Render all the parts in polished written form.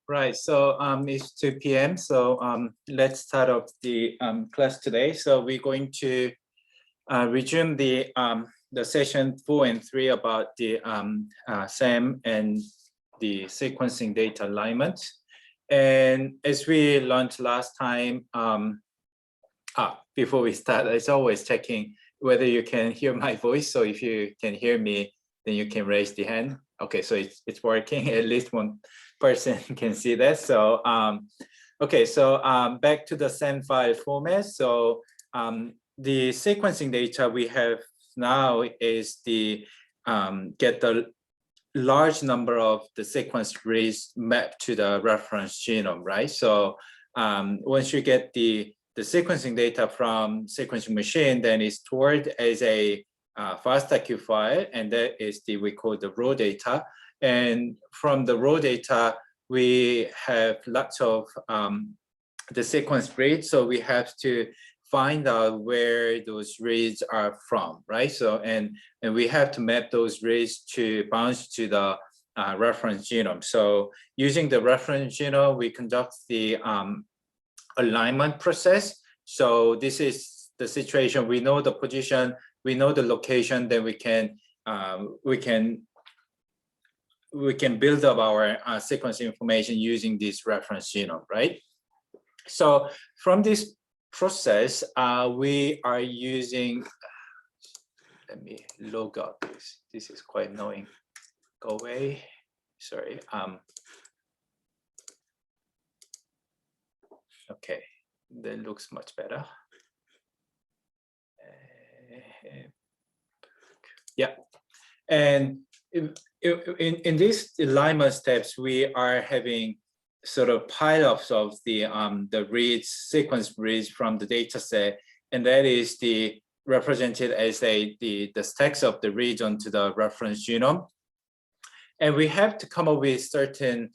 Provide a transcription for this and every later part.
Right, so it's 2 p.m. So let's start off the class today. So we're going to resume the session 4 and 3 about the SAM and the sequencing data alignment. And as we learned last time, before we start, it's always checking whether you can hear my voice. So if you can hear me, then you can raise the hand. Okay, so it's working. At least one person can see that. So okay, so back to the SAM file format. So the sequencing data we have now is the get the large number of the sequence reads mapped to the reference genome, right? So once you get the sequencing data from sequencing machine, then it's stored as a FASTQ file, and that is we call the raw data. And from the raw data, we have lots of the sequence reads, so we have to find out where those reads are from, right? So and we have to map those reads to bounce to the reference genome. So using the reference genome, we conduct the alignment process. So this is the situation. We know the position, we know the location, then we can build up our sequence information using this reference genome, right? So from this process, we are using, let me log out this. This is quite annoying. Go away, sorry. Okay, that looks much better. Yeah, and in these alignment steps, we are having sort of pile-ups of the reads, sequence reads from the data set, and that is represented as the stacks of the reads onto the reference genome. And we have to come up with certain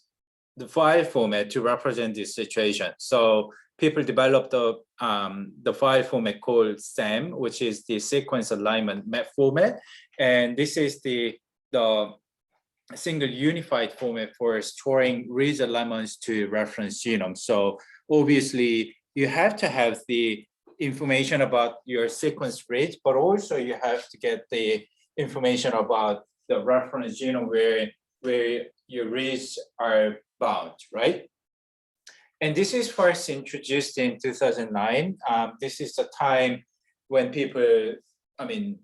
file format to represent this situation. So people developed the file format called SAM, which is the sequence alignment map format, and this is the single unified format for storing reads alignments to reference genome. So obviously you have to have the information about your sequence reads, but also you have to get the information about the reference genome where your reads are bound, right? And this is first introduced in 2009. This is the time when people,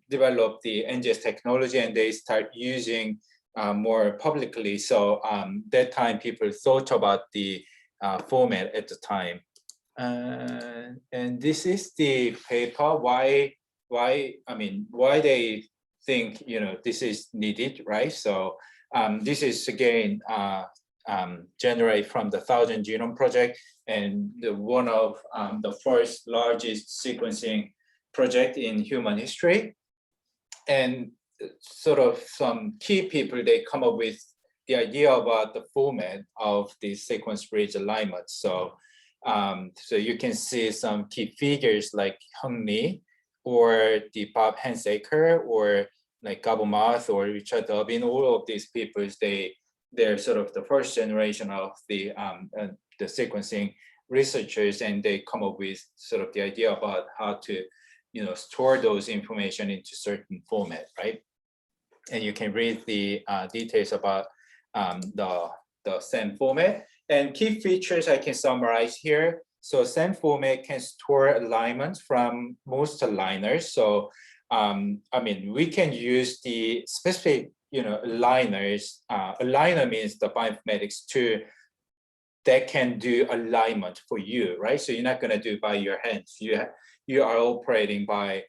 develop the NGS technology and they start using more publicly. So that time people thought about the format at the time. And this is the paper, why they think, this is needed, right? So this is again, generated from the 1000 Genome Project, and one of the first largest sequencing project in human history. And sort of some key people, they come up with the idea about the format of the sequence reads alignment. So, so you can see some key figures like Hung Lee, or the Bob Hansaker, or like Gabo Math or Richard Durbin. All of these people, they're sort of the first generation of the sequencing researchers, and they come up with sort of the idea about how to, store those information into certain format, right? And you can read the details about the SAM format. And key features I can summarize here. So SAM format can store alignments from most aligners. So we can use the specific aligners. Aligner means the bioinformatics tool that can do alignment for you, right? So you're not going to do it by your hands. You are operating by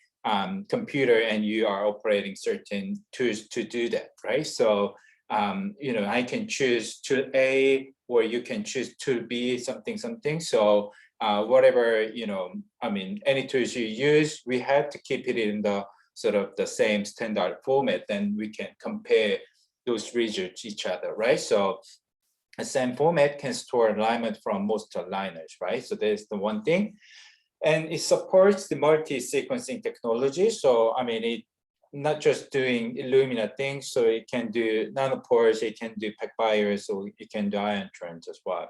computer, and you are operating certain tools to do that, right? So I can choose tool A, or you can choose tool B, something. So whatever, any tools you use, we have to keep it in the sort of the same standard format, then we can compare those results to each other, right? So the same format can store alignment from most aligners, right? So there's the one thing. And it supports the multi-sequencing technology. So, it not just doing Illumina things, so it can do nanopores, it can do PacBio, so it can do ion trends as well.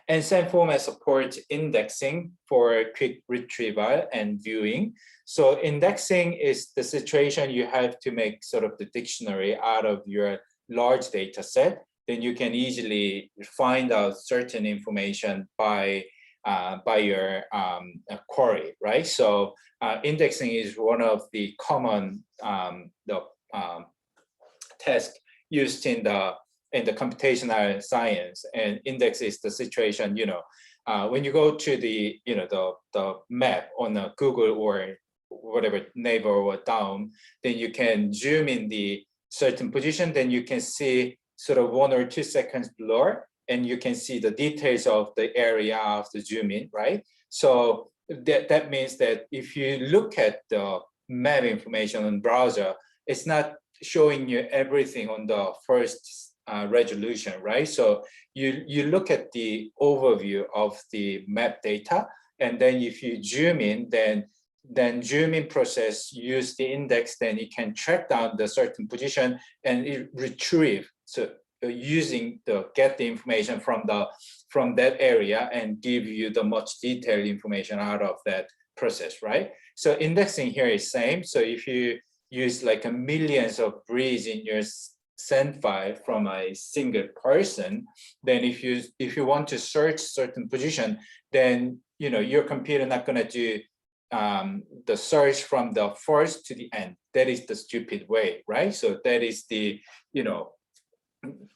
And same format supports indexing for quick retrieval and viewing. So indexing is the situation you have to make sort of the dictionary out of your large data set. Then you can easily find out certain information by your query, right? So indexing is one of the common tasks used in the computational science, and index is the situation, when you go to the, the map on a Google or whatever, Naver or down, then you can zoom in the certain position, then you can see sort of 1 or 2 seconds below, and you can see the details of the area of the zoom in, right? So that means that if you look at the map information on browser, it's not showing you everything on the first resolution, right? So you look at the overview of the map data, and then if you zoom in, then zoom in process use the index, then it can track down the certain position and it retrieve. So using get the information from that area and give you the much detailed information out of that process, right? So indexing here is same. So if you use like a millions of reads in your send file from a single person, then if you want to search certain position, then your computer not going to do the search from the first to the end. That is the stupid way, right? So that is the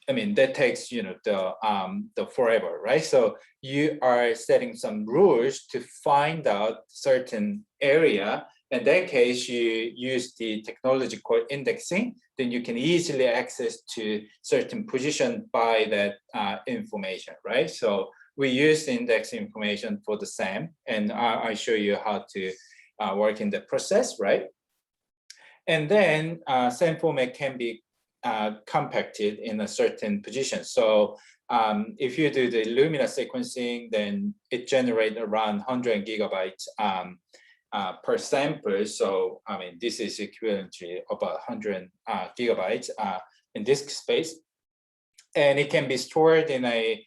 that takes the forever, right? So you are setting some rules to find out certain area. In that case, you use the technology called indexing, then you can easily access to certain position by that information, right? So we use the index information for the same, and I'll show you how to work in the process, right? And then same format can be compacted in a certain position. So if you do the Illumina sequencing, then it generates around 100 gigabytes per sample. So this is equivalent to about 100 gigabytes in disk space, and it can be stored in a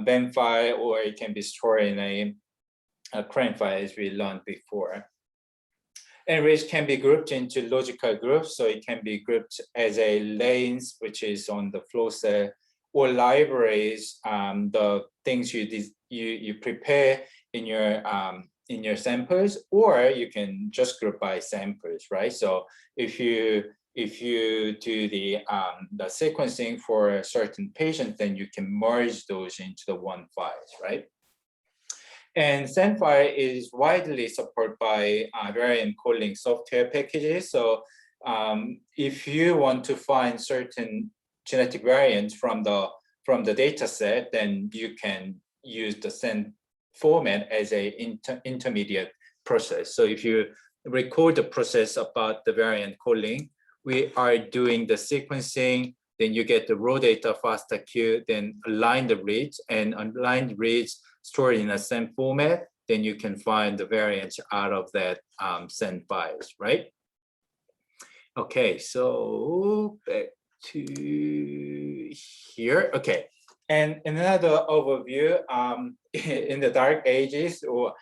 BEM file, or it can be stored in a CRAN file, as we learned before. And which can be grouped into logical groups. So it can be grouped as a lanes, which is on the flow cell, or libraries, the things you prepare in your samples, or you can just group by samples, right? So if you do the sequencing for a certain patient, then you can merge those into the one files, right? And send file is widely supported by variant calling software packages. So if you want to find certain genetic variants from the data set, then you can use the send format as a intermediate process. So if you record the process about the variant calling, we are doing the sequencing, then you get the raw data FASTA-Q, then align the reads, and aligned reads stored in a send format, then you can find the variants out of that send files, right? Okay, so back to here. Okay, and another overview, in the dark ages, or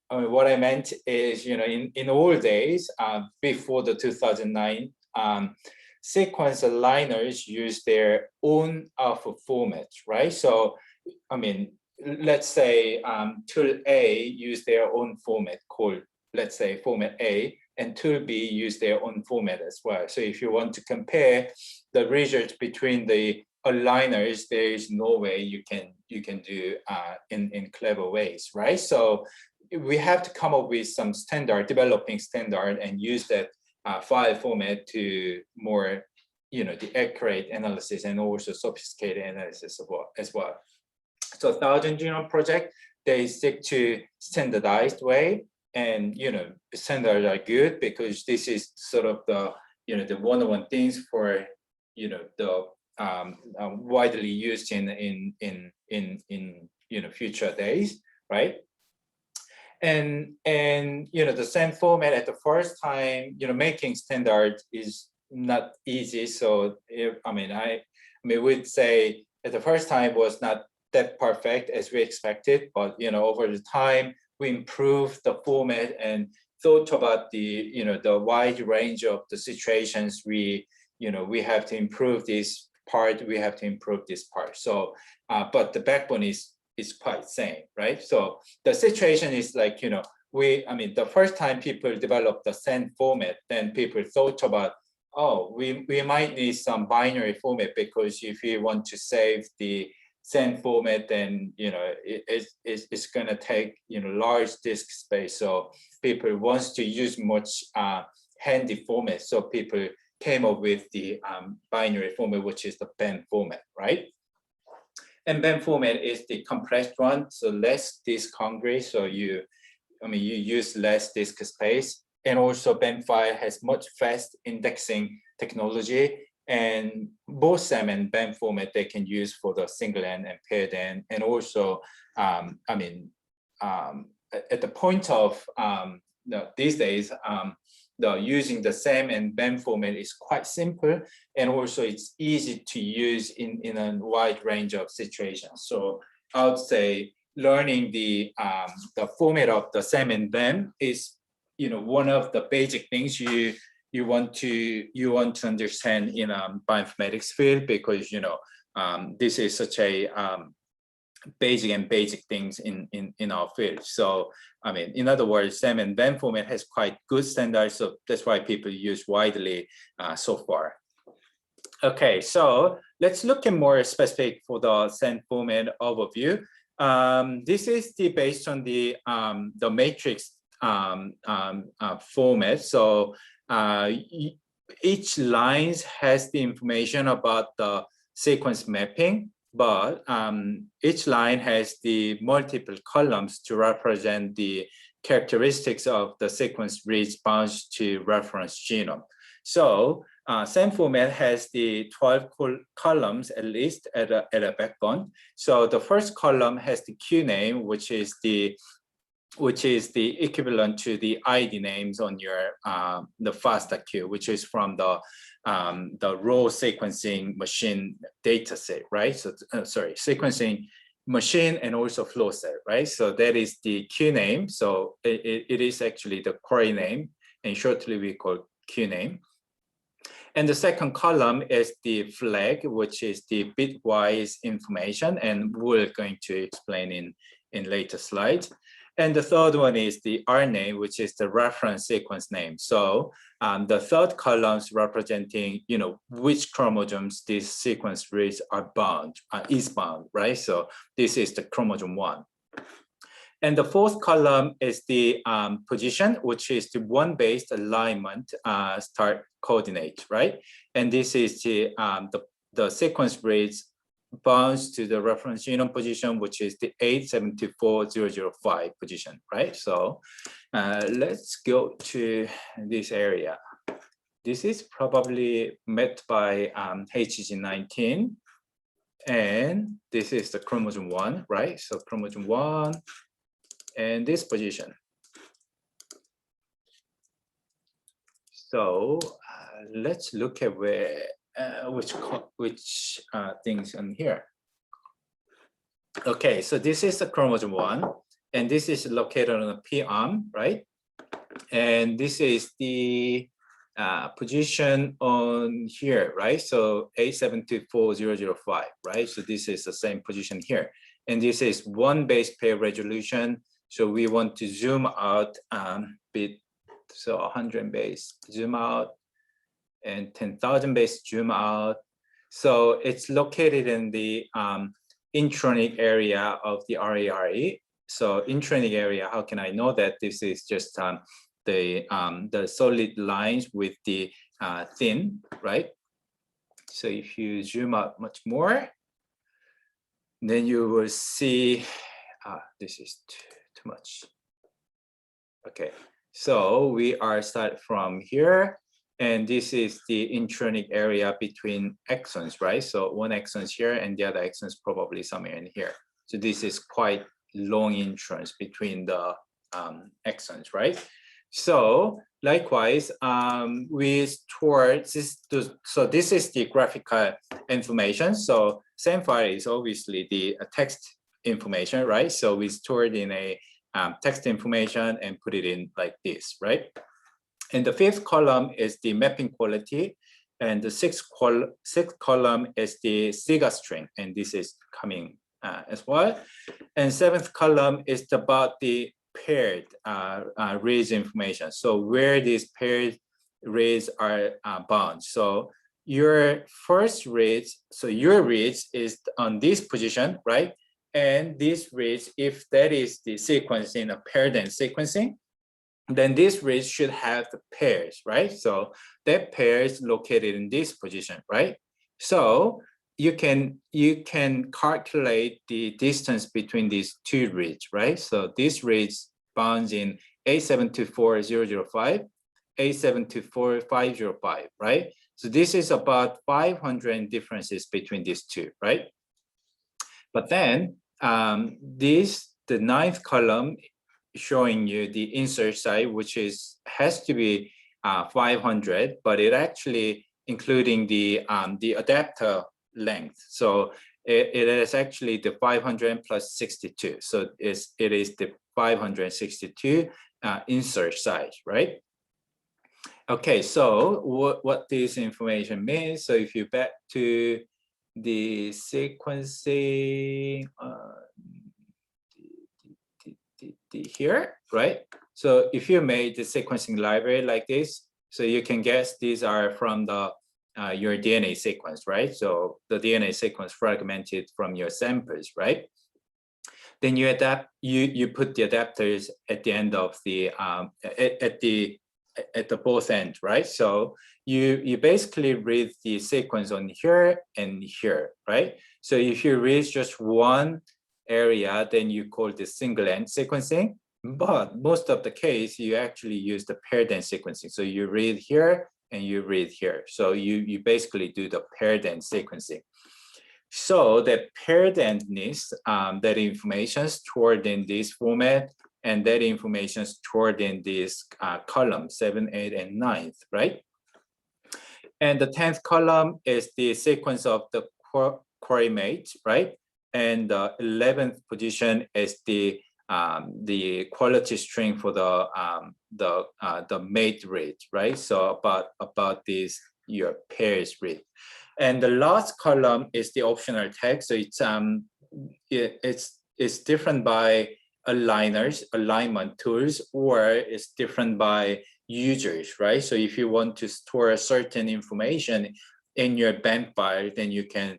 what I meant is, in old days, before the 2009, sequence aligners use their own alpha formats, right? So, let's say tool A use their own format called, let's say, format A, and tool B use their own format as well. So if you want to compare the results between the aligners, there is no way you can do in clever ways, right? So we have to come up with some standard, developing standard, and use that file format to more, the accurate analysis and also sophisticated analysis as well. So 1000 Genome Project, they stick to standardized way, and standards are good because this is sort of the the one-on-one things for the widely used in future days, right? and you know, the same format at the first time, you know, making standard is not easy. So I mean, we'd say at the first time was not that perfect as we expected, but you know, over the time we improved the format and thought about the, you know, the wide range of the situations. We, you know, we have to improve this part, we have to improve this part. So but the backbone is quite same, right? So the situation is like, you know, the first time people developed the SEN format, then people thought about, oh, we might need some binary format, because if you want to save the SEN format, then, you know, it's going to take, you know, large disk space. So people wants to use much handy format. So people came up with the binary format, which is the BEM format, right? And BEM format is the compressed one, so less disk hungry. So you use less disk space. And also BEM file has much fast indexing technology. And both SEM and BEM format they can use for the single end and paired end. And also, at the point of these days, using the SEM and BEM format is quite simple, and also it's easy to use in a wide range of situations. So I would say learning the format of the SEM and BEM is, you know, one of the basic things you want to understand in bioinformatics field, because, you know, this is such a basic things in our field. So I mean, in other words, SEM and BEM format has quite good standards, so that's why people use widely so far. Okay, so let's look at more specific for the SEN format overview. This is based on the matrix format. So each line has the information about the sequence mapping, but each line has the multiple columns to represent the characteristics of the sequence reads bounds to reference genome. So SEM format has the 12 columns at least at a backbone. So the first column has the Q name, which is the equivalent to the ID names on your the FASTA queue, which is from the raw sequencing machine data set, right? So sorry, sequencing machine and also flow set, right? So that is the Q name. So it is actually the query name, and shortly we call Q name. And the second column is the flag, which is the bitwise information, and we're going to explain in later slides. And the third one is the R name, which is the reference sequence name. So the third column is representing, you know, which chromosomes this sequence reads are bound, is bound, right? So this is the chromosome 1. And the fourth column is the position, which is the one-based alignment start coordinate, right? And this is the sequence reads bounds to the reference genome position, which is the 8724005 position, right? So let's go to this area. This is probably met by HG19, and this is the chromosome 1, right? So chromosome 1 and this position. So let's look at where which things in here. Okay, so this is the chromosome 1, and this is located on the P arm, right? And this is the position on here, right? So 8724005, right? So this is the same position here, and this is one base pair resolution. So we want to zoom out bit, so 100 base zoom out and 10,000 base zoom out. So it's located in the intronic area of the RARE. So intronic area, how can I know that? This is just the solid lines with the thin, right? So if you zoom out much more, then you will see, this is too much. Okay, so we are start from here, and this is the intronic area between exons, right? So one exon is here, and the other exon is probably somewhere in here. So this is quite long introns between the exons, right? So likewise, we store this. So this is the graphical information. So same file is obviously the text information, right? So we store it in a text information and put it in like this, right? And the fifth column is the mapping quality. And the sixth column is the SIGA string. And this is coming as well. And seventh column is about the paired reads information. So where these paired reads are bound. So your first reads, so your reads is on this position, right? And this reads, if that is the sequence in a paired end sequencing, then this reads should have the pairs, right? So that pair is located in this position, right? So you can calculate the distance between these two reads, right? So this reads bounds in A724-005, A724-505, right? So this is about 500 differences between these two, right? But then the ninth column showing you the insert size, which has to be 500, but it actually including the adapter length. So it is actually the 500 plus 62. So it is the 562 insert size, right? Okay, so what this information means. So if you back to the sequencing here, right? So if you made the sequencing library like this, so you can guess these are from the your DNA sequence, right? So the DNA sequence fragmented from your samples, right? Then you put the adapters at the end of the at the both ends, right? So you basically read the sequence on here and here, right? So if you read just one area, then you call this single end sequencing. But most of the case, you actually use the paired end sequencing. So you read here and you read here. So you basically do the paired end sequencing. So the paired endness, that information stored in this format, and that information stored in this column 7, 8, and 9th, right? And the 10th column is the sequence of the query mates, right? And the 11th position is the quality string for the mate read, right? So about this your pairs read. And the last column is the optional text. So it's different by alignment tools, or it's different by users, right? So if you want to store a certain information in your bank file, then you can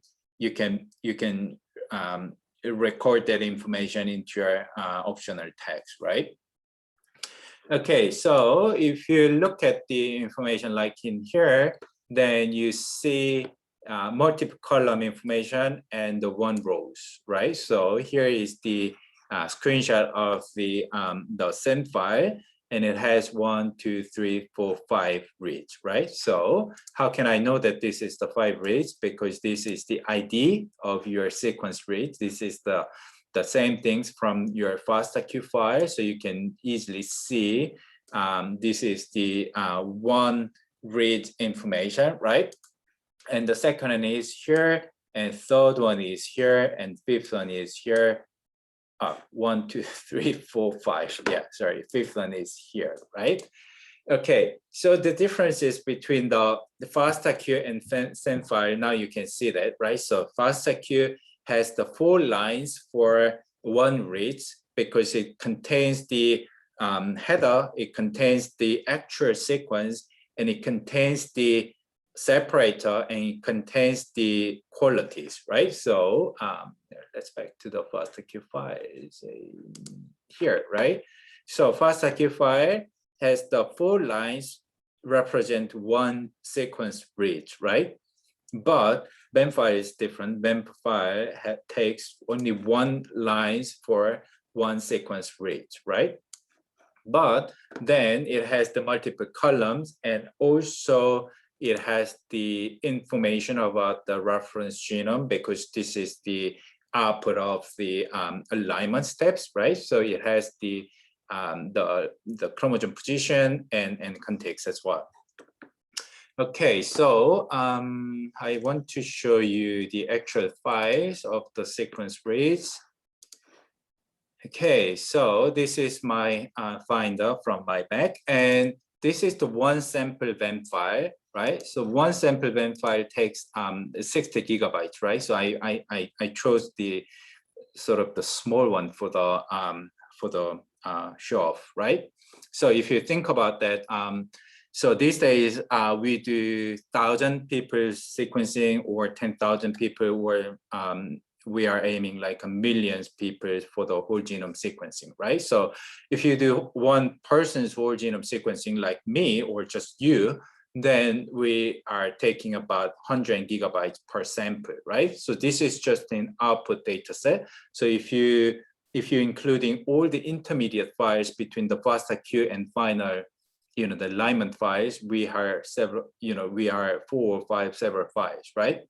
record that information into your optional text, right? Okay, so if you look at the information like in here, then you see multiple column information and the one rows, right? So here is the screenshot of the send file, and it has 1, 2, 3, 4, 5 reads, right? So how can I know that this is the 5 reads? Because this is the ID of your sequence reads. This is the same things from your FASTQ file, so you can easily see this is the one read information, right? And the second one is here, and third one is here, and fifth one is here. 1, 2, 3, 4, 5. Yeah, sorry, fifth one is here, right? Okay, so the differences between the FASTQ and send file, now you can see that, right? So FASTQ has the 4 lines for one read because it contains the header, it contains the actual sequence, and it contains the separator, and it contains the qualities, right? So let's back to the FASTQ file here, right? So FASTQ file has the 4 lines represent one sequence read, right? But BEM file is different. BEM file takes only 1 lines for one sequence read, right? But then it has the multiple columns, and also it has the information about the reference genome, because this is the output of the alignment steps, right? So it has the the chromosome position and context as well. Okay, so I want to show you the actual files of the sequence reads. Okay, so this is my finder from my Mac, and this is the one sample VEM file, right? So one sample VEM file takes 60 gigabytes, right? So I chose the sort of the small one for the show off, right? So if you think about that, so these days we do 1,000 people sequencing or 10,000 people, or we are aiming like a millions people for the whole genome sequencing, right? So if you do one person's whole genome sequencing like me or just you, then we are taking about 100 gigabytes per sample, right? So this is just an output data set. So if you're including all the intermediate files between the FASTA-Q and final, the alignment files, we are several, we are 4 or 5 several files, right?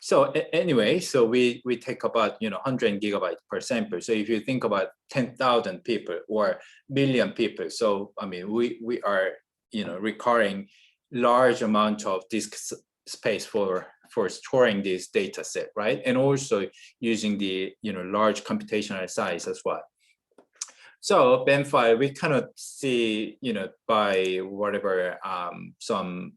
So anyway, so we take about 100 gigabytes per sample. So if you think about 10,000 people or million people, so I mean we are requiring large amount of disk space for storing this data set, right? And also using the large computational size as well. So BEM file we cannot see by whatever some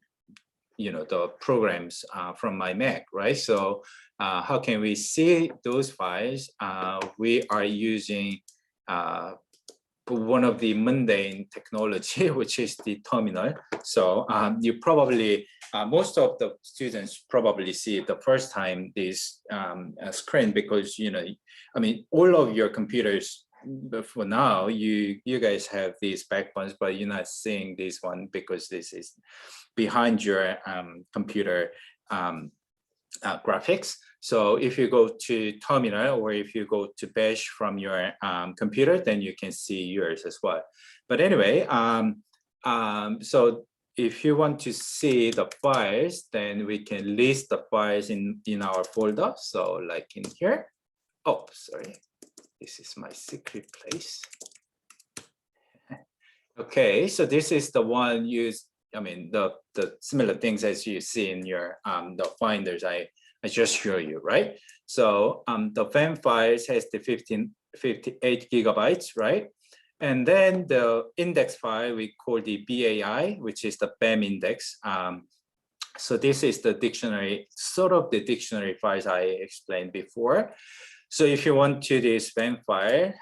the programs from my Mac, right? So how can we see those files? We are using one of the mundane technology, which is the terminal. So you probably, most of the students probably see it the first time this screen, because I mean, all of your computers, but for now, you guys have these backbones, but you're not seeing this one because this is behind your computer graphics. So if you go to terminal or if you go to bash from your computer, then you can see yours as well. But anyway, so if you want to see the files, then we can list the files in our folder. So like in here, oh, sorry. This is my secret place. Okay, so this is the one used, I mean, the similar things as you see in your the finders I just show you, right? So the VEM files has the 58 gigabytes, right? And then the index file we call the BAI, which is the BEM index. So this is the dictionary, sort of the dictionary files I explained before. So if you want to this BEM file,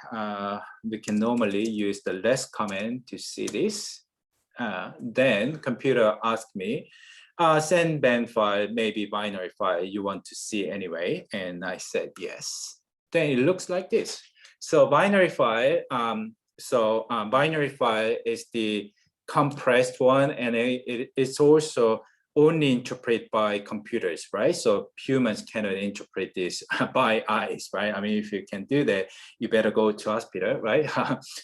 we can normally use the less command to see this. Then computer asked me, send BEM file, maybe binary file you want to see anyway. And I said, yes. Then it looks like this. So binary file, binary file is the compressed one, and it's also only interpreted by computers, right? So humans cannot interpret this by eyes, right? I mean, if you can do that, you better go to hospital, right?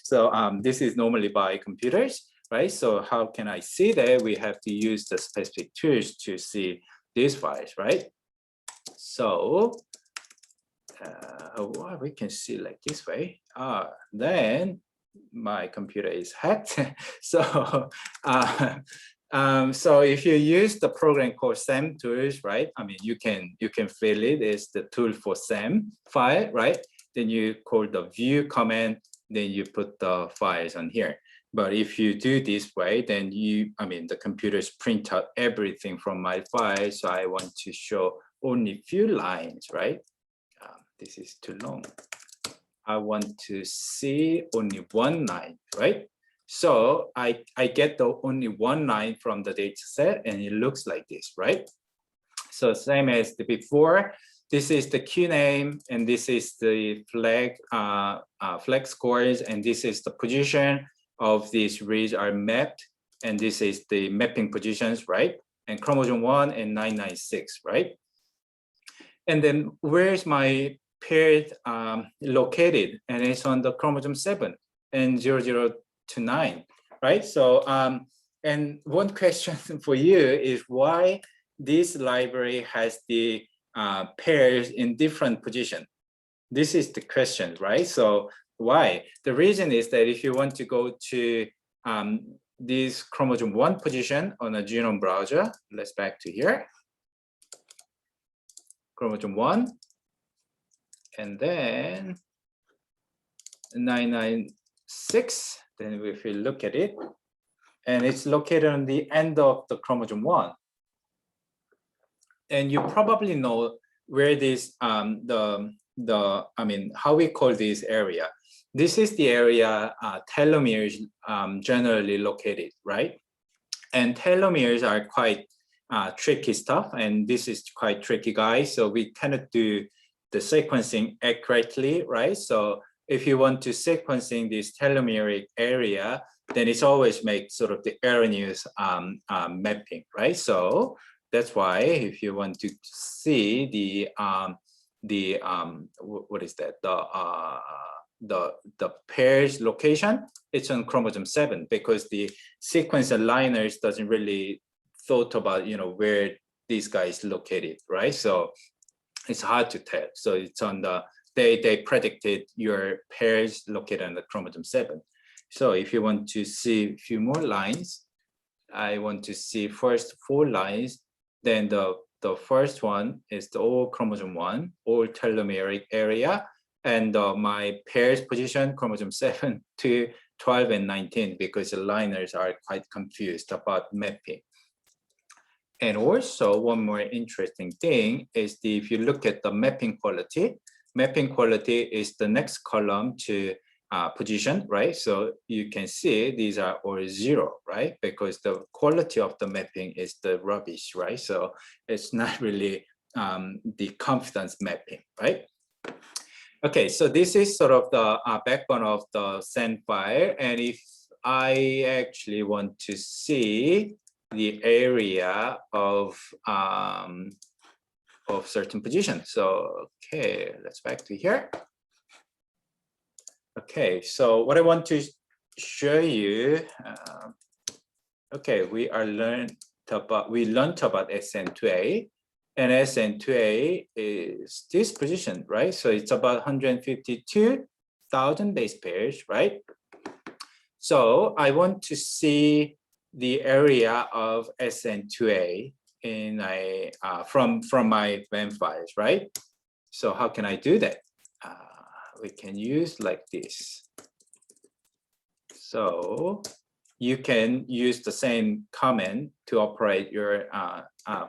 So this is normally by computers, right? So how can I see that? We have to use the specific tools to see these files, right? So well, we can see like this way. Then my computer is hacked. So so if you use the program called SAM tools, right? I mean, you can fill it as the tool for SAM file, right? Then you call the view command, then you put the files on here. But if you do this way, then the computers print out everything from my file. So I want to show only few lines, right? This is too long. I want to see only one line, right? So I get the only one line from the data set, and it looks like this, right? So same as the before, this is the Q name, and this is the flag scores, and this is the position of these reads are mapped, and this is the mapping positions, right? And chromosome 1 and 996, right? And then where's my paired located? And it's on the chromosome 7 and 00 to 9, right? So, and one question for you is why this library has the pairs in different position. This is the question, right? So Why? The reason is that if you want to go to this chromosome 1 position on a genome browser, let's back to here, chromosome 1, and then 996, then if we look at it, and it's located on the end of the chromosome 1. And you probably know where this, how we call this area. This is the area telomeres generally located, right? And telomeres are quite tricky stuff, and this is quite tricky, guys. So we cannot do the sequencing accurately, right? So if you want to sequencing this telomeric area, then it's always make sort of the erroneous mapping, right? So that's why if you want to see the what is that, the pairs location, it's on chromosome 7, because the sequence aligners doesn't really thought about, you know, where these guys located, right? So it's hard to tell. So it's on the, they predicted your pairs located on the chromosome 7. So if you want to see a few more lines, I want to see first 4 lines, then the first one is the all chromosome 1, all telomeric area, and my pairs position, chromosome 7 to 12 and 19, because the liners are quite confused about mapping. And also one more interesting thing is if you look at the mapping quality is the next column to position, right? So you can see these are all 0, right? Because the quality of the mapping is the rubbish, right? So it's not really the confidence mapping, right? Okay, so this is sort of the backbone of the SEN file. And if I actually want to see the area of certain position. So, okay, let's back to here. Okay, so what I want to show you, okay, we learned about SN2A, and SN2A is this position, right? So it's about 152,000 base pairs, right? So I want to see the area of SN2A in a from my WAM files, right? So how can I do that? We can use like this. So you can use the same command to operate your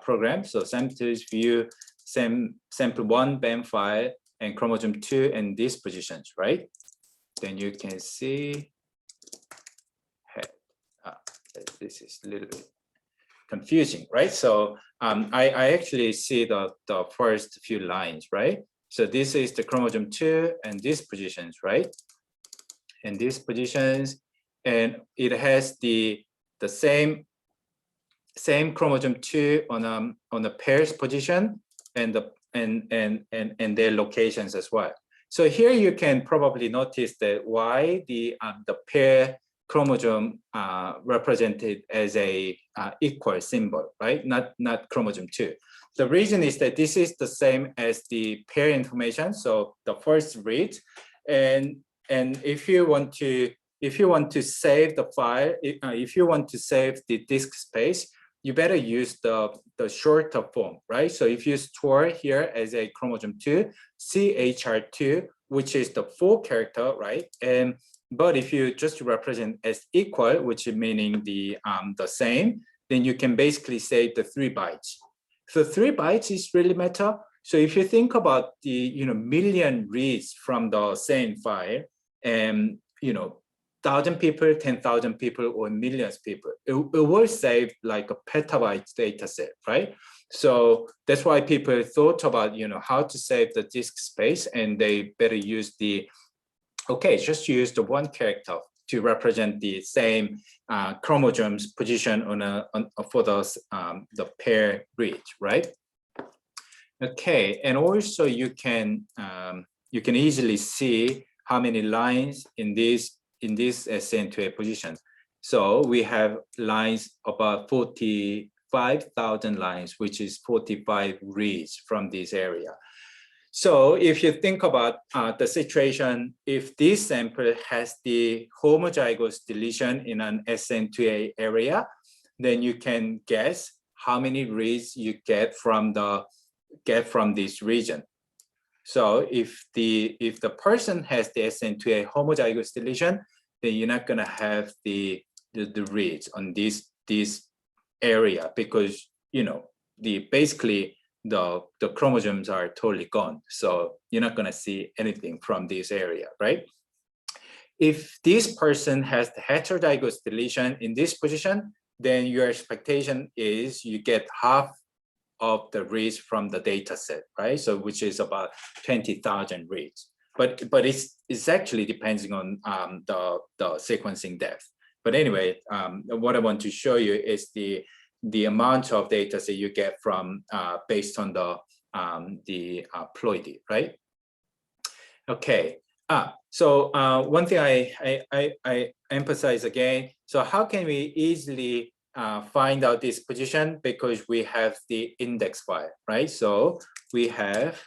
program. So samples view sample 1 BAM file and chromosome 2 and these positions, right? Then you can see, this is a little bit confusing, right? So I actually see the first few lines, right? So this is the chromosome 2 and these positions, right? And these positions, and it has the same chromosome 2 on the pairs position and their locations as well. So here you can probably notice that why the pair chromosome represented as a equal symbol, right? Not chromosome 2. The reason is that this is the same as the pair information. So the first read, and if you want to save the file, if you want to save the disk space, you better use the shorter form, right? So if you store here as a chromosome 2, CHR2, which is the 4 character, right? But if you just represent as equal, which is meaning the same, then you can basically save the 3 bytes. So 3 bytes is really matter. So if you think about the million reads from the same file, and 1,000 people, 10,000 people, or millions of people, it will save like a petabyte data set, right? So that's why people thought about how to save the disk space, and they better use just use the 1 character to represent the same chromosomes position for the pair read, right? Okay, and also you can easily see how many lines in this SN2A position. So we have lines about 45,000 lines, which is 45 reads from this area. So if you think about the situation, if this sample has the homozygous deletion in an SN2A area, then you can guess how many reads you get from this region. So if the person has the SN2A homozygous deletion, then you're not going to have the reads on this area, because basically the chromosomes are totally gone. So you're not going to see anything from this area, right? If this person has the heterozygous deletion in this position, then your expectation is you get half of the reads from the data set, right? So which is about 20,000 reads. But it's actually depending on the sequencing depth. But anyway, what I want to show you is the amount of data that you get from based on the ploidy, right? Okay. So one thing I emphasize again. So how can we easily find out this position? Because we have the index file, right? So we have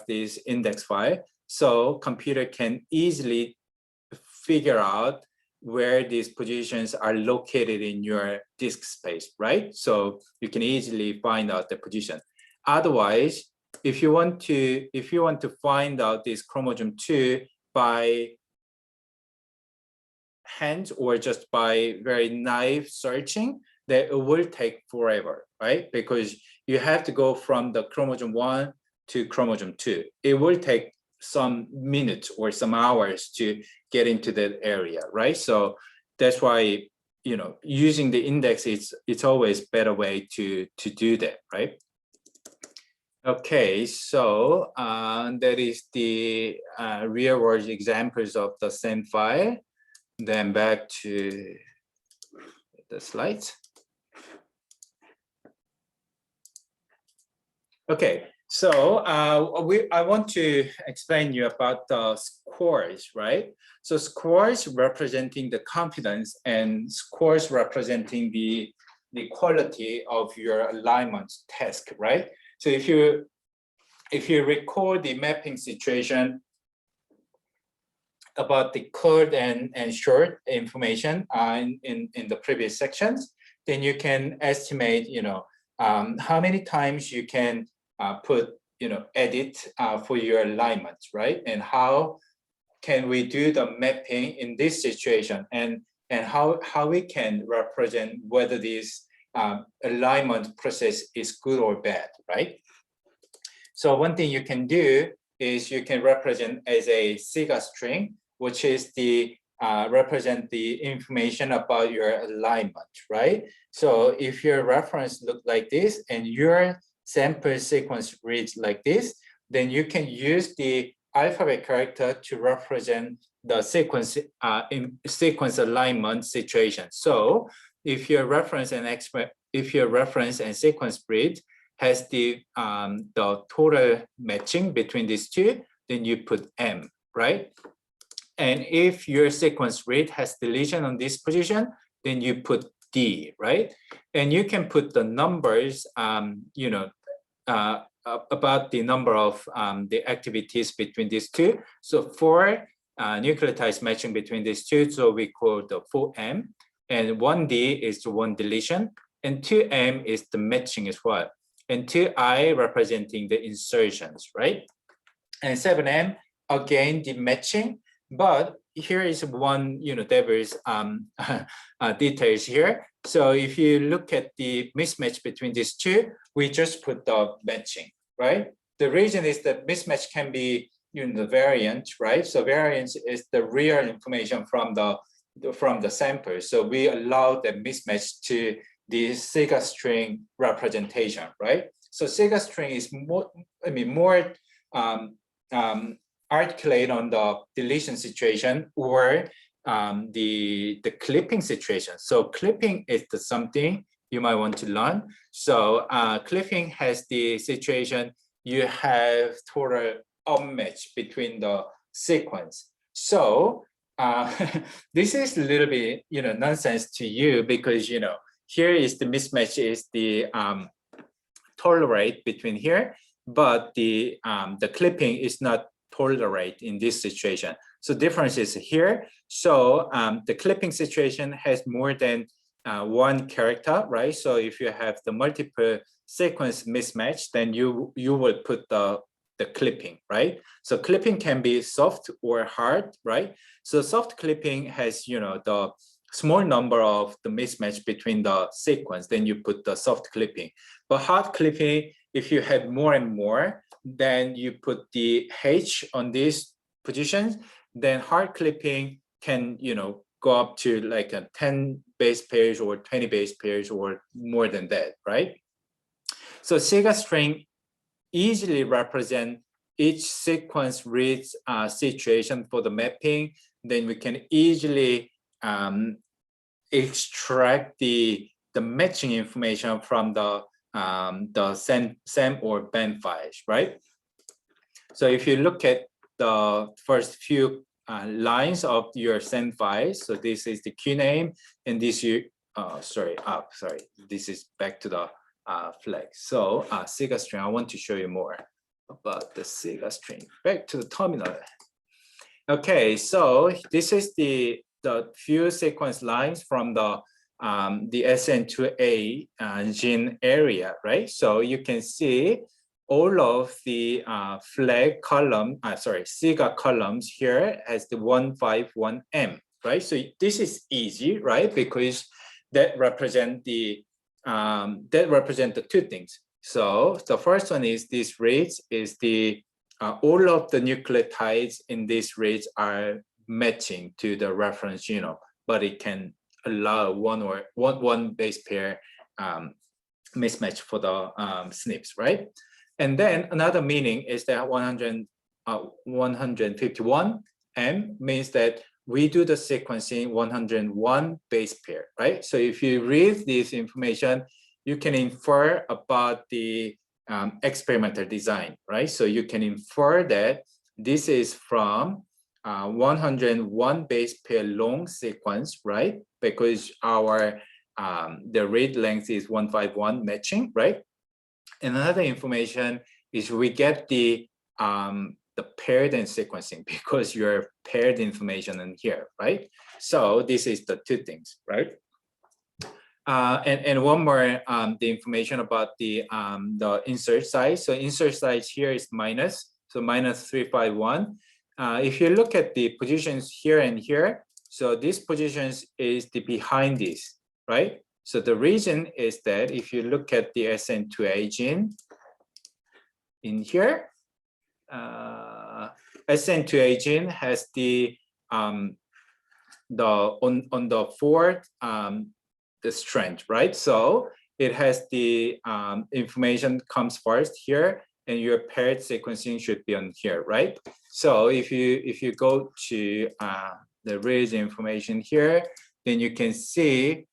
this index file. So computer can easily figure out where these positions are located in your disk space, right? So you can easily find out the position. Otherwise, if you want to find out this chromosome 2 by hand or just by very naive searching, then it will take forever, right? Because you have to go from the chromosome 1 to chromosome 2. It will take some minutes or some hours to get into that area, right? So that's why, using the index, it's always better way to do that, right? Okay, so that is the real world examples of the same file. Then back to the slides. Okay, so I want to explain you about the scores, right? So scores representing the confidence and scores representing the quality of your alignment task, right? So if you record the mapping situation about the code and short information in the previous sections, then you can estimate, how many times you can put, edit for your alignments, right? And how can we do the mapping in this situation, and how we can represent whether this alignment process is good or bad, right? So one thing you can do is you can represent as a SIGA string, which is the represent the information about your alignment, right? So if your reference look like this and your sample sequence reads like this, then you can use the alphabet character to represent the sequence in sequence alignment situation. So if your reference and sequence read has the total matching between these two, then you put M, right? And if your sequence read has deletion on this position, then you put D, right? And you can put the numbers, about the number of the activities between these two. So for nucleotides matching between these two, so we call the 4M, and 1D is the one deletion, and 2M is the matching as well, and 2I representing the insertions, right? And 7M, again, the matching. But here is one, devil's details here. So if you look at the mismatch between these two, we just put the matching, right? The reason is that mismatch can be, the variant, right? So variance is the real information from the sample. So we allow the mismatch to the SIGA string representation, right? So SIGA string is more articulate on the deletion situation or the clipping situation. So clipping is something you might want to learn. So clipping has the situation you have total unmatch between the sequence. So this is a little bit nonsense to you, because here is the mismatch is the tolerate between here. but the clipping is not tolerated in this situation. So difference is here. So the clipping situation has more than one character, right? So if you have the multiple sequence mismatch, then you will put the clipping, right? So clipping can be soft or hard, right? So soft clipping has, you know, the small number of the mismatch between the sequence, then you put the soft clipping. But hard clipping, if you have more and more, then you put the H on these positions, then hard clipping can, you know, go up to like a 10 base pairs or 20 base pairs or more than that, right? So Sega string easily represent each sequence reads situation for the mapping. Then we can easily extract the matching information from the SEM or BAM files, right? So if you look at the first few lines of your SEM files, so this is the key name, and this this is back to the flag. So Sega string, I want to show you more about the Sega string. Back to the terminal. Okay, so this is the few sequence lines from the SN2A gene area, right? So you can see all of the flag column, Sega columns here has the 151M, right? So this is easy, right? Because that represent the two things. So the first one is this reads is the all of the nucleotides in this reads are matching to the reference genome, but it can allow one base pair mismatch for the SNPs, right? And then another meaning is that 151M means that we do the sequencing 101 base pair, right? So if you read this information, you can infer about the experimental design, right? So you can infer that this is from 101 base pair long sequence, right? Because our the read length is 151 matching, right? And another information is we get the paired and sequencing because you're paired information in here, right? So this is the two things, right? And one more, the information about the insert size. So insert size here is minus, so minus 351. If you look at the positions here and here, so these positions is the behind this, right? So the reason is that if you look at the SN2A gene in here, SN2A gene has the on the fourth the strand, right? So it has the information comes first here, and your paired sequencing should be on here, right? So if you go to the read information here, then you can see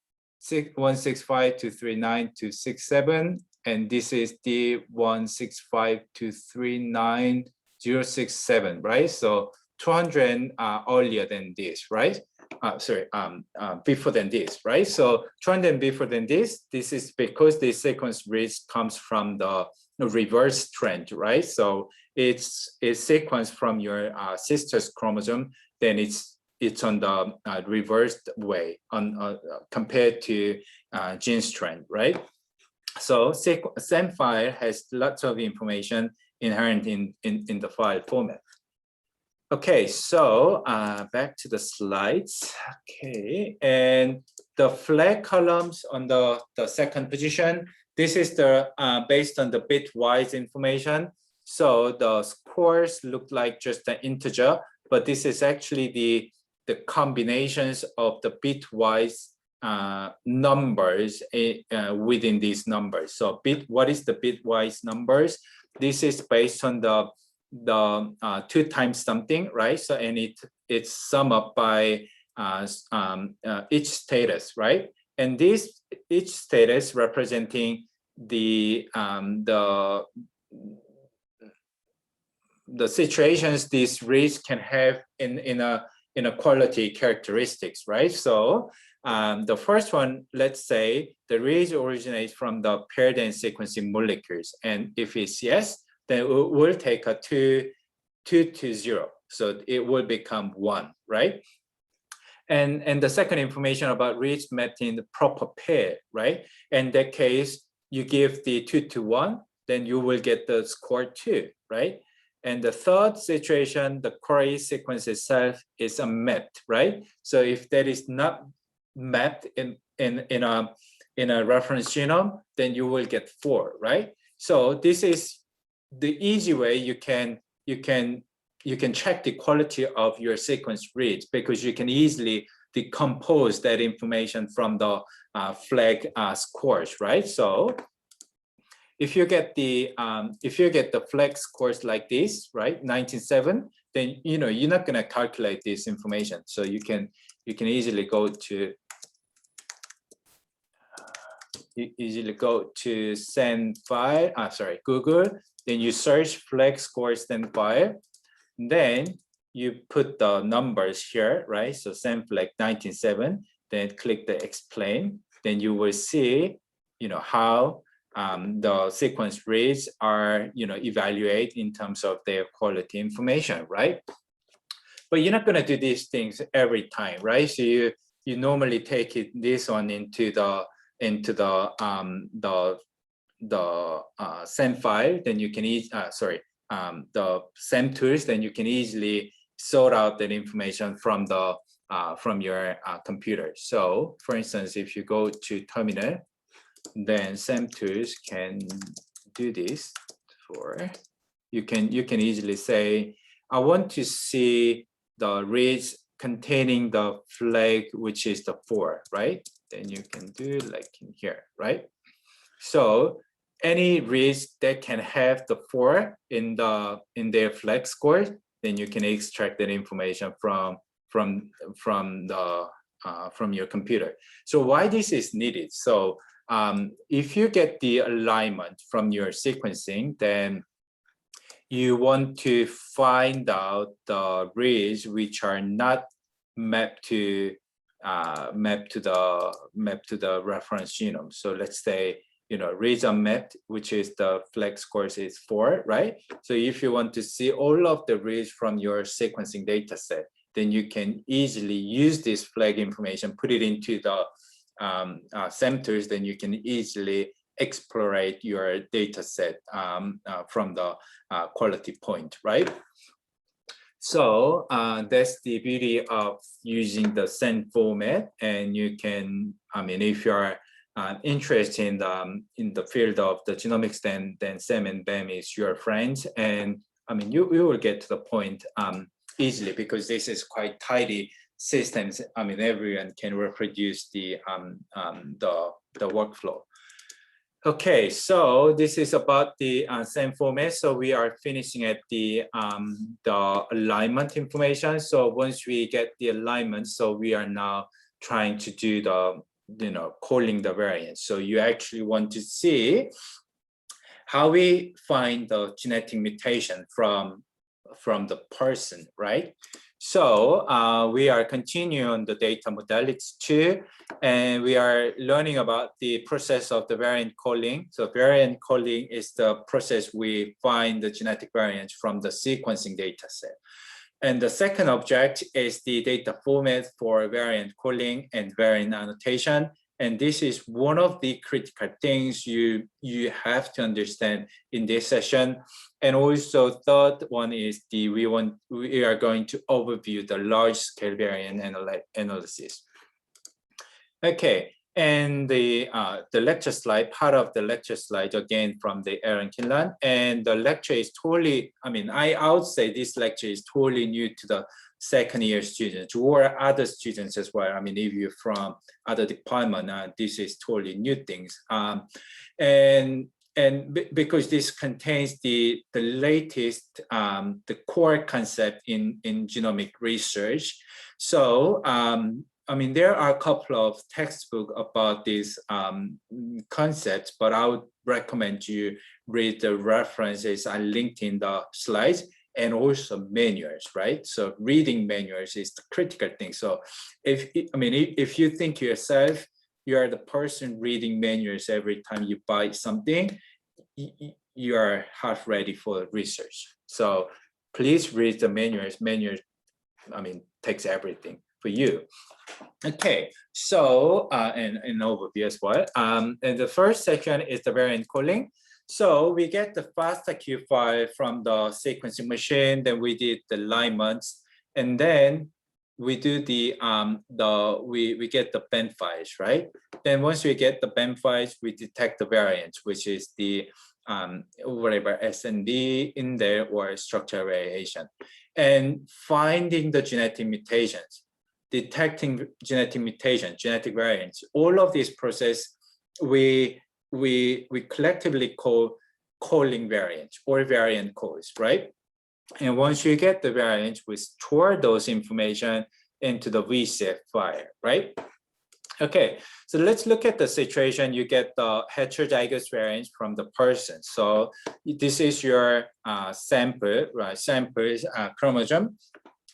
165-239-267, and this is the 165-239-067, right? So 200 earlier than this, right? Before than this, right? So 200 before than this is because the sequence reads comes from the reverse trend, right? So it's a sequence from your sister's chromosome, then it's on the reversed way on compared to gene strand, right? So SEM file has lots of information inherent in the file format. Okay, so back to the slides. Okay, and the flag columns on the second position, this is the based on the bitwise information. So the scores look like just an integer, but this is actually the combinations of the bitwise numbers within these numbers. So what is the bitwise numbers? This is based on the 2 times something, right? So and it's sum up by each status, right? And this each status representing the situations these reads can have in a quality characteristics, right? So the first one, let's say the reads originates from the paired and sequencing molecules, and if it's yes, then it will take a 2 to 0. So it will become 1, right? And the second information about reads mapped in the proper pair, right? In that case, you give the 2 to 1, then you will get the score 2, right? And the third situation, the query sequence itself is unmapped, right? So if that is not mapped in a reference genome, then you will get 4, right? So this is the easy way you can check the quality of your sequence reads, because you can easily decompose that information from the flag scores, right? So if you get the flag scores like this, right, 97, then you're not gonna calculate this information. So you can easily go to send file. Google. Then you search flag scores send file. Then you put the numbers here, right? So send flag 97. Then click the explain. Then you will see, how the sequence reads are, evaluate in terms of their quality information, right? But you're not going to do these things every time, right? So you normally take this one into the SEM file. Then you can the SEM tools. Then you can easily sort out that information from your computer. So, for instance, if you go to terminal, then SEM tools can do this. You can easily say, I want to see the reads containing the flag, which is the 4, right? Then you can do like in here, right? So any reads that can have the 4 in their flag score, then you can extract that information from your computer. So why this is needed? So if you get the alignment from your sequencing, then you want to find out the reads which are not mapped to the reference genome. So let's say reads are mapped, which is the flag scores is 4, right? So if you want to see all of the reads from your sequencing data set, then you can easily use this flag information, put it into the SEM tools, then you can easily explorate your data set from the quality point, right? So that's the beauty of using the SEM format. And you can, if you're interested in the field of the genomics, then SEM and BEM is your friends. And you will get to the point easily, because this is quite tidy systems. Everyone can reproduce the workflow. Okay, so this is about the SEM format. So we are finishing at the alignment information. So once we get the alignment, so we are now trying to do the calling the variance. So you actually want to see how we find the genetic mutation from the person, right? So we are continuing on the data modalities 2, and we are learning about the process of the variant calling. So variant calling is the process we find the genetic variants from the sequencing data set. And the second object is the data format for variant calling and variant annotation. And this is one of the critical things you have to understand in this session. And also third one is we are going to overview the large scale variant analysis. Okay, and the lecture slide, part of the lecture slide again from the Aaron Kinlan, and the lecture is totally, I would say this lecture is totally new to the second year students or other students as well. if you're from other department, this is totally new things. And because this contains the latest, the core concept in genomic research. So, there are a couple of textbooks about these concepts, but I would recommend you read the references I linked in the slides, and also manuals, right? So reading manuals is the critical thing. So if you think yourself, you are the person reading manuals every time you buy something, you are half ready for research. So please read the manuals. Manual, I mean, takes everything for you. Okay, so an overview as well. And the first section is the variant calling. So we get the FASTA-Q file from the sequencing machine, then we did the alignments, and then we do we get the BEM files, right? Then once we get the BEM files, we detect the variants, which is the whatever SND in there or structural variation, and finding the genetic mutations, detecting genetic mutation, genetic variants. All of this process we collectively call calling variants or variant calls, right? And once you get the variants, we store those information into the VCF file, right? Okay, so let's look at the situation. You get the heterozygous variants from the person. So this is your sample, right? Sample's chromosome.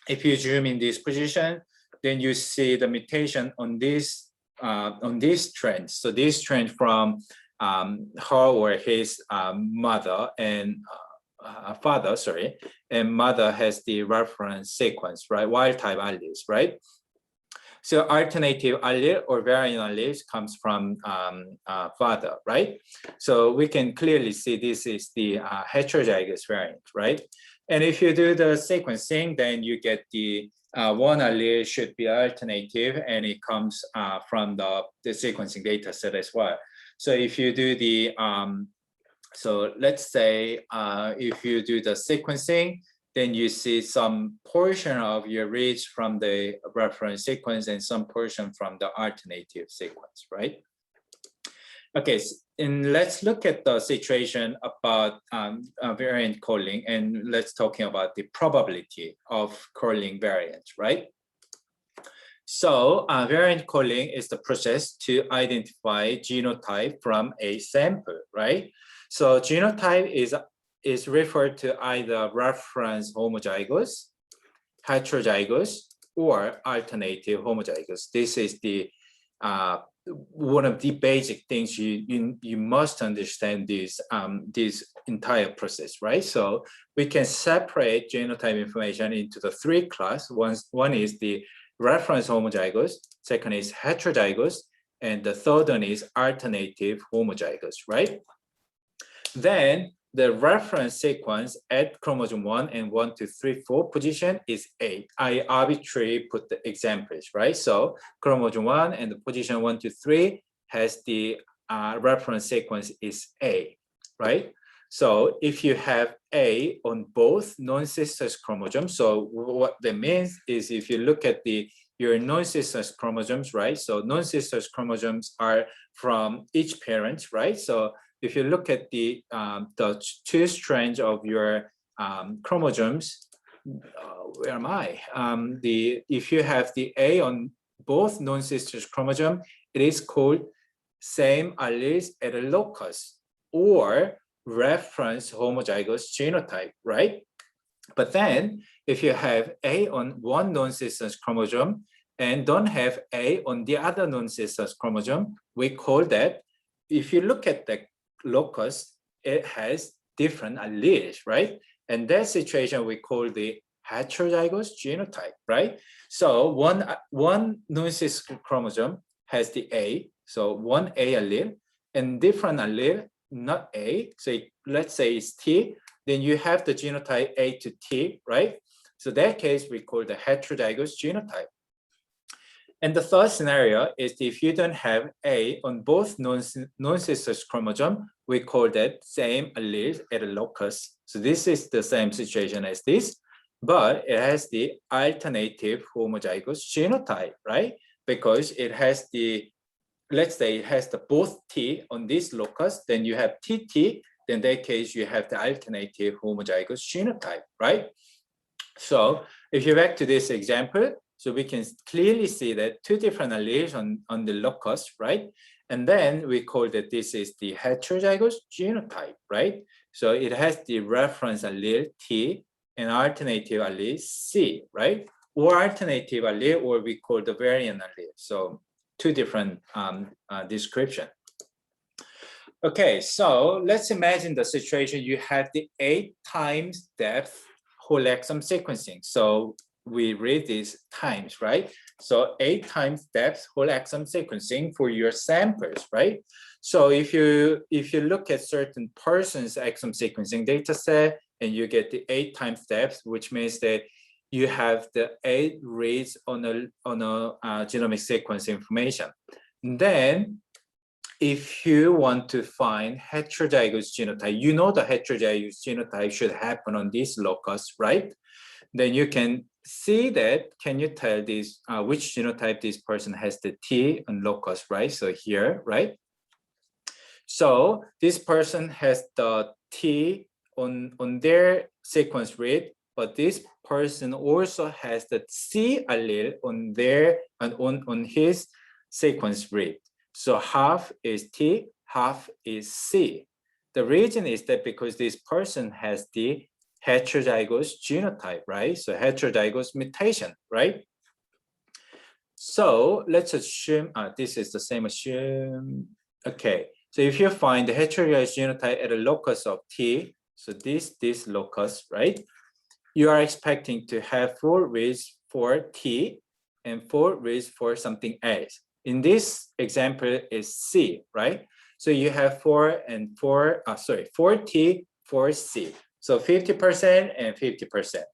If you zoom in this position, then you see the mutation on this trend. So this trend from her or his mother and father, sorry, and mother has the reference sequence, right? Wild type alleles, right? So alternative allele or variant alleles comes from father, right? So we can clearly see this is the heterozygous variant, right? And if you do the sequencing, then you get the one allele should be alternative, and it comes from the sequencing data set as well. So if you do the, so let's say if you do the sequencing, then you see some portion of your reads from the reference sequence and some portion from the alternative sequence, right? Okay, and let's look at the situation about variant calling, and let's talking about the probability of calling variants, right? So variant calling is the process to identify genotype from a sample, right? So genotype is referred to either reference homozygous, heterozygous, or alternative homozygous. This is the one of the basic things you must understand this entire process, right? So we can separate genotype information into the three classes. One is the reference homozygous, second is heterozygous, and the third one is alternative homozygous, right? Then the reference sequence at chromosome 1 and 1, 2, 3, 4 position is A. I arbitrarily put the examples, right? So chromosome 1 and the position 1, 2, 3 has the reference sequence is A, right? So if you have A on both non-sisters chromosomes, so what that means is if you look at your non-sisters chromosomes, right? So non-sisters chromosomes are from each parent, right? So if you look at the two strands of your chromosomes, where am I? If you have the A on both non-sisters chromosome, it is called same alleles at a locus or reference homozygous genotype, right? But then if you have A on one non-sisters chromosome and don't have A on the other non-sisters chromosome, we call that, if you look at the locus, it has different alleles, right? And that situation we call the heterozygous genotype, right? So one non-sister chromosome has the A, so one A allele, and different allele, not A. So let's say it's T, then you have the genotype A to T, right? So that case we call the heterozygous genotype. And the third scenario is if you don't have A on both non-sisters chromosome, we call that same allele at a locus. So this is the same situation as this, but it has the alternative homozygous genotype, right? Because it has the, let's say it has the both T on this locus, then you have TT, then in that case you have the alternative homozygous genotype, right? So if you back to this example, so we can clearly see that two different alleles on the locus, right? And then we call that this is the heterozygous genotype, right? So it has the reference allele T and alternative allele C, right? Or alternative allele, or we call the variant allele. So two different description. Okay, so let's imagine the situation you have the 8 times depth whole exome sequencing. So we read these times, right? So 8 times depth whole exome sequencing for your samples, right? So if you look at certain person's exome sequencing data set and you get the 8 times depth, which means that you have the 8 reads on a genomic sequence information. Then if you want to find heterozygous genotype, you know the heterozygous genotype should happen on this locus, right? Then you can see that, can you tell this, which genotype this person has the T on locus, right? So here, right? So this person has the T on their sequence read, but this person also has the C allele on their, on his sequence read. So half is T, half is C. The reason is that because this person has the heterozygous genotype, right? So heterozygous mutation, right? So let's assume, this is the same assume. Okay, so if you find the heterozygous genotype at a locus of T, so this locus, right? You are expecting to have 4 reads for T and 4 reads for something else. In this example is C, right? So you have 4 T, 4 C. So 50% and 50%.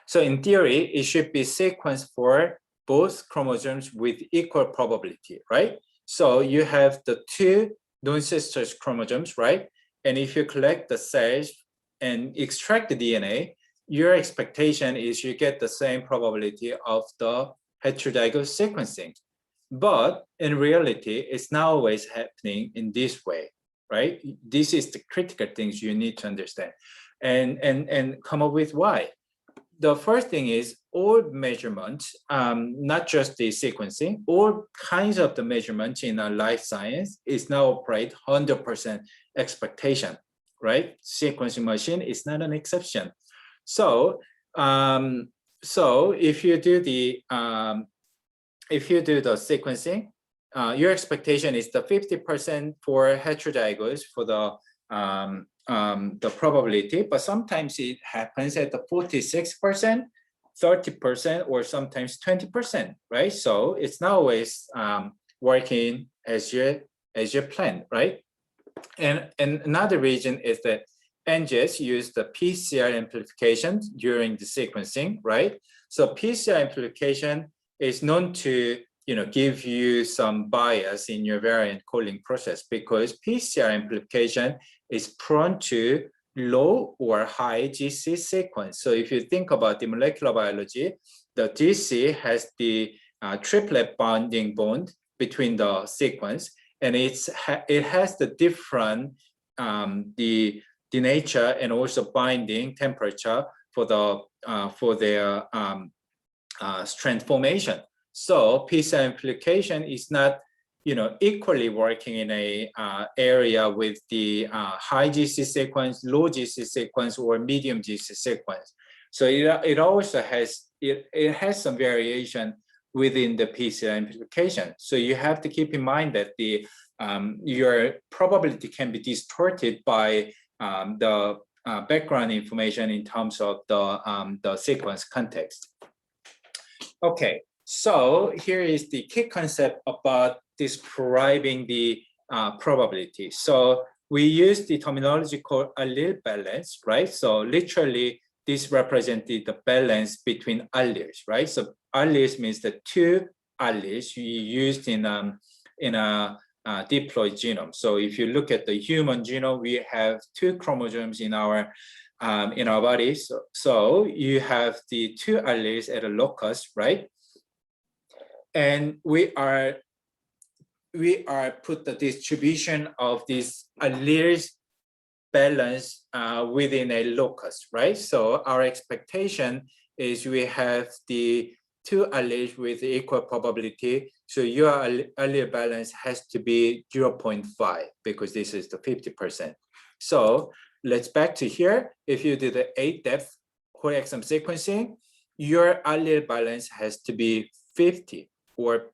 So in theory, it should be sequenced for both chromosomes with equal probability, right? So you have the 2 non-sisters chromosomes, right? And if you collect the cells and extract the DNA, your expectation is you get the same probability of the heterozygous sequencing. But in reality, it's not always happening in this way, right? This is the critical things you need to understand and come up with why. The first thing is all measurements, not just the sequencing, all kinds of the measurements in our life science is now operate 100% expectation, right? Sequencing machine is not an exception. So, if you do the sequencing, your expectation is the 50% for heterozygous for the probability, but sometimes it happens at the 46%, 30%, or sometimes 20%, right? So it's not always working as you plan, right? And another reason is that NGS use the PCR amplification during the sequencing, right? So PCR amplification is known to give you some bias in your variant calling process because PCR amplification is prone to low or high GC sequence. So if you think about the molecular biology, the GC has the triplet bonding bond between the sequence, and it has the different the nature and also binding temperature for their strand formation. So PCR amplification is not equally working in a area with the high GC sequence, low GC sequence, or medium GC sequence. So it also has it has some variation within the PCR amplification. So you have to keep in mind that the your probability can be distorted by the background information in terms of the sequence context. Okay, so here is the key concept about describing the probability. So we use the terminology called allele balance, right? So literally, this represented the balance between alleles, right? So alleles means the 2 alleles you used in a diploid genome. So if you look at the human genome, we have 2 chromosomes in our body. So you have the 2 alleles at a locus, right? And we are put the distribution of these alleles balance within a locus, right? So our expectation is we have the 2 alleles with equal probability. So your allele balance has to be 0.5 because this is the 50%. So let's back to here. If you do the 8 depth whole exome sequencing, your allele balance has to be 50 or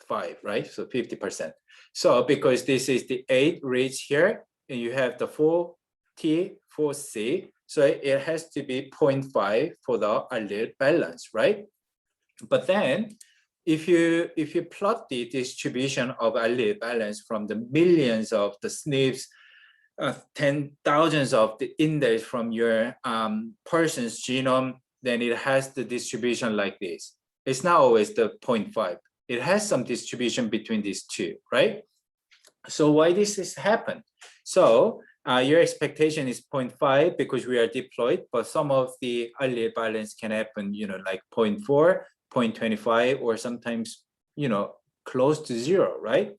5, right? So 50%. So because this is the 8 reads here, and you have the 4T, 4C, so it has to be 0.5 for the allele balance, right? But then if you plot the distribution of allele balance from the millions of the SNPs, 10,000s of the index from your person's genome, then it has the distribution like this. It's not always the 0.5. It has some distribution between these two, right? So why this has happened? So your expectation is 0.5 because we are diploid, but some of the allele balance can happen, like 0.4, 0.25, or sometimes, close to 0, right?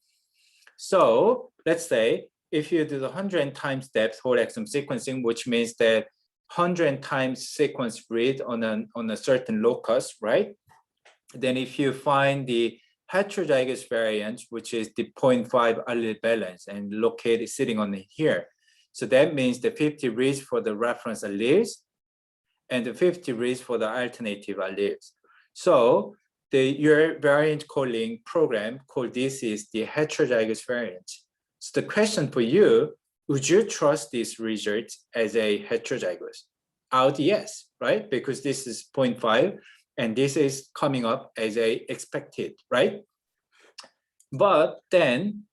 So let's say if you do the 100 times depth whole exome sequencing, which means that 100 times sequence read on a certain locus, right? Then if you find the heterozygous variant, which is the 0.5 allele balance and located sitting on here. So that means the 50 reads for the reference alleles and the 50 reads for the alternative alleles. So your variant calling program called this is the heterozygous variant. So the question for you, would you trust this result as a heterozygous? Out yes, right? Because this is 0.5 and this is coming up as a expected, right? But then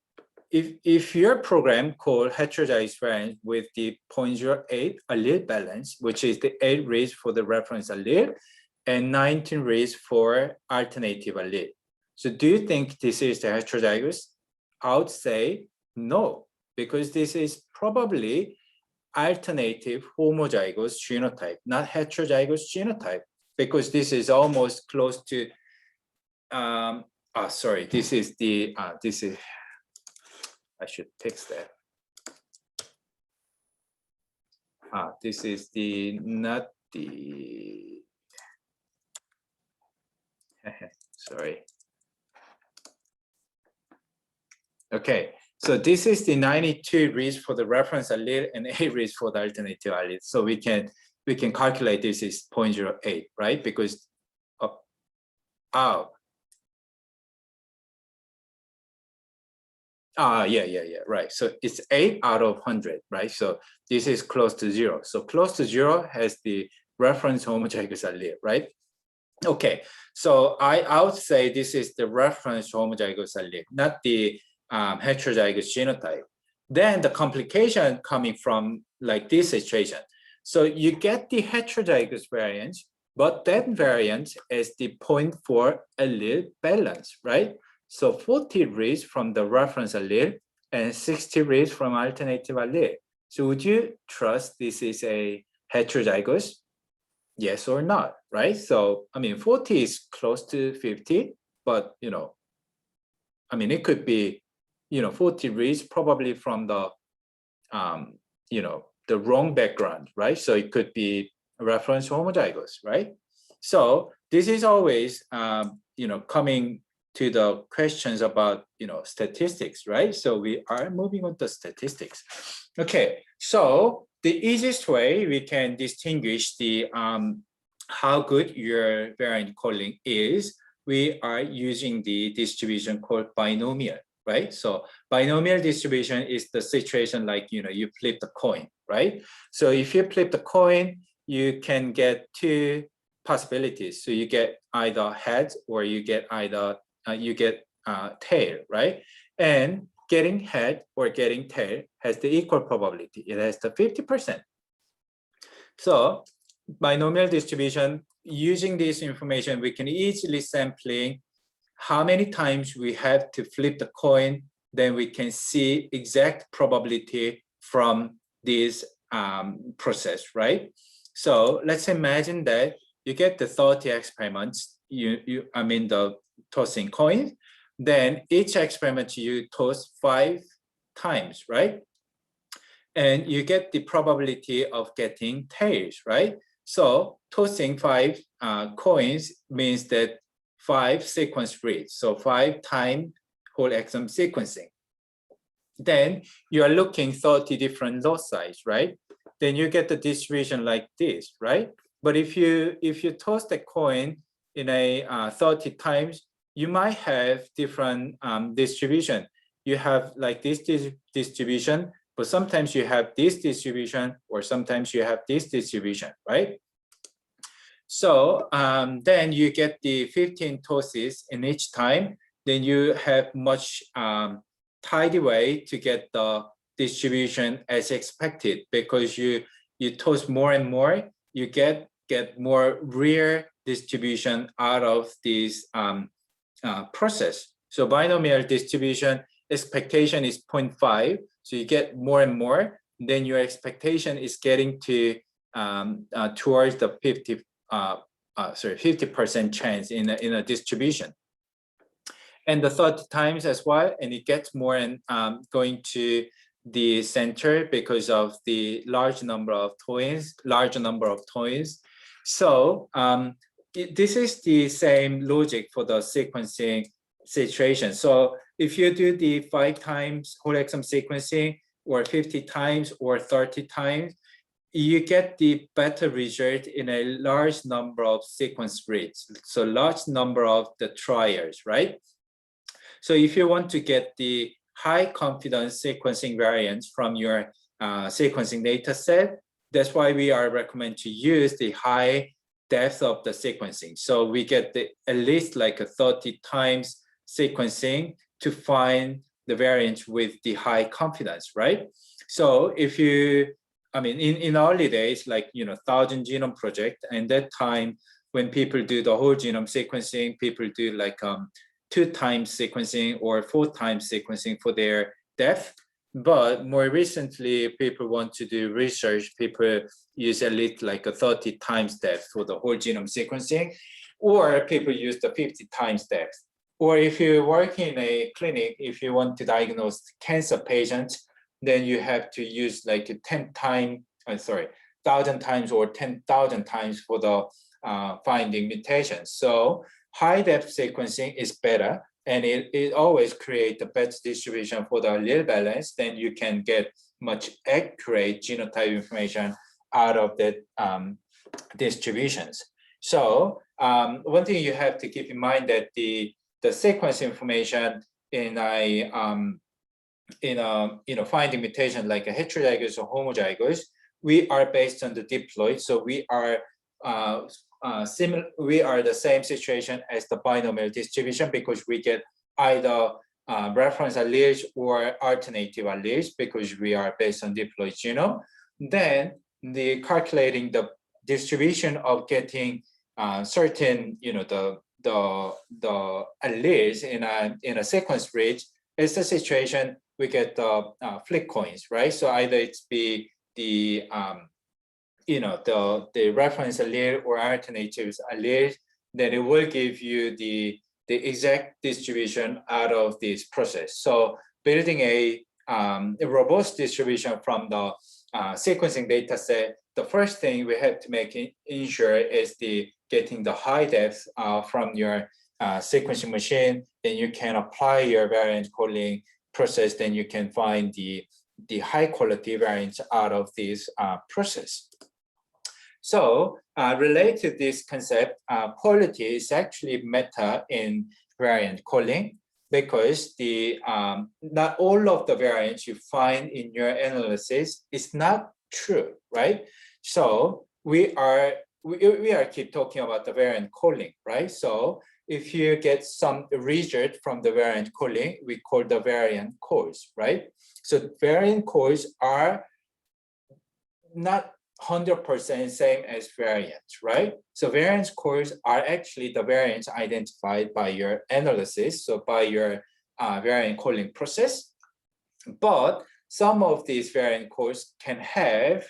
if your program called heterozygous variant with the 0.08 allele balance, which is the 8 reads for the reference allele and 19 reads for alternative allele. So do you think this is the heterozygous? I would say no, because this is probably alternative homozygous genotype, not heterozygous genotype, because this is almost close to, sorry, this is the, I should fix that. This is the, not the, sorry. Okay, so this is the 92 reads for the reference allele and 8 reads for the alternative allele. So we can calculate this is 0.08, right? Because yeah, right. So it's 8 out of 100, right? So this is close to 0. So close to 0 has the reference homozygous allele, right? Okay, so I would say this is the reference homozygous allele, not the heterozygous genotype. Then the complication coming from like this situation. So you get the heterozygous variant, but that variant is the 0.4 allele balance, right? So 40 reads from the reference allele and 60 reads from alternative allele. So would you trust this is a heterozygous? Yes or not, right? So, I mean, 40 is close to 50, but, I mean, it could be, 40 reads probably from the, the wrong background, right? So it could be a reference homozygous, right? So this is always, coming to the questions about, statistics, right? So we are moving on to statistics. Okay, so the easiest way we can distinguish the how good your variant calling is, we are using the distribution called binomial, right? So binomial distribution is the situation like, you flip the coin, right? So if you flip the coin, you can get two possibilities. So you get either heads or you get either tail, right? And getting head or getting tail has the equal probability. It has the 50%. So binomial distribution, using this information, we can easily sampling how many times we have to flip the coin, then we can see exact probability from this process, right? So let's imagine that you get the 30 experiments, the tossing coins, then each experiment you toss 5 times, right? And you get the probability of getting tails, right? So tossing 5 coins means that 5 sequence reads, so 5 times whole exome sequencing. Then you are looking 30 different loci, right? Then you get the distribution like this, right? But if you toss the coin in a 30 times, you might have different distribution. You have like this distribution, but sometimes you have this distribution, or sometimes you have this distribution, right? So then you get the 15 tosses in each time. Then you have much tidy way to get the distribution as expected, because you toss more and more, you get more rare distribution out of this process. So binomial distribution expectation is 0.5. So you get more and more. Then your expectation is getting to towards the 50% chance in a distribution. And the 30 times as well, and it gets more and going to the center because of the large number of twins. So this is the same logic for the sequencing situation. So if you do the 5 times whole exome sequencing, or 50 times or 30 times, you get the better result in a large number of sequence reads. So large number of the trials, right? So if you want to get the high confidence sequencing variants from your sequencing data set, that's why we are recommend to use the high depth of the sequencing. So we get at least like a 30 times sequencing to find the variants with the high confidence, right? So if you, I mean, in early days, like, 1,000 genome project, and that time when people do the whole genome sequencing, people do like 2 times sequencing or 4 times sequencing for their depth. But more recently, people want to do research, people use at least like a 30 times depth for the whole genome sequencing, or people use the 50 times depth. Or if you work in a clinic, if you want to diagnose cancer patients, then you have to use like a 1,000 times or 10,000 times for the finding mutations. So high depth sequencing is better, and it always creates the best distribution for the allele balance. Then you can get much accurate genotype information out of the distributions. So one thing you have to keep in mind that the sequence information in a finding mutation like a heterozygous or homozygous, we are based on the diploid. So we are we are the same situation as the binomial distribution, because we get either reference alleles or alternative alleles, because we are based on diploid genome. Then the calculating the distribution of getting certain, the alleles in a sequence read is the situation we get the flip coins, right? So either it's be the the reference allele or alternative allele, then it will give you the exact distribution out of this process. So building a robust distribution from the sequencing data set, the first thing we have to make ensure is getting the high depth from your sequencing machine. Then you can apply your variant calling process, then you can find the high quality variants out of this process. So related to this concept, quality is actually matter in variant calling, because not all of the variants you find in your analysis is not true, right? So we are keep talking about the variant calling, right? So if you get some result from the variant calling, we call the variant calls, right? So variant calls are not 100% same as variants, right? So variance calls are actually the variants identified by your analysis, so by your variant calling process. But some of these variant calls can have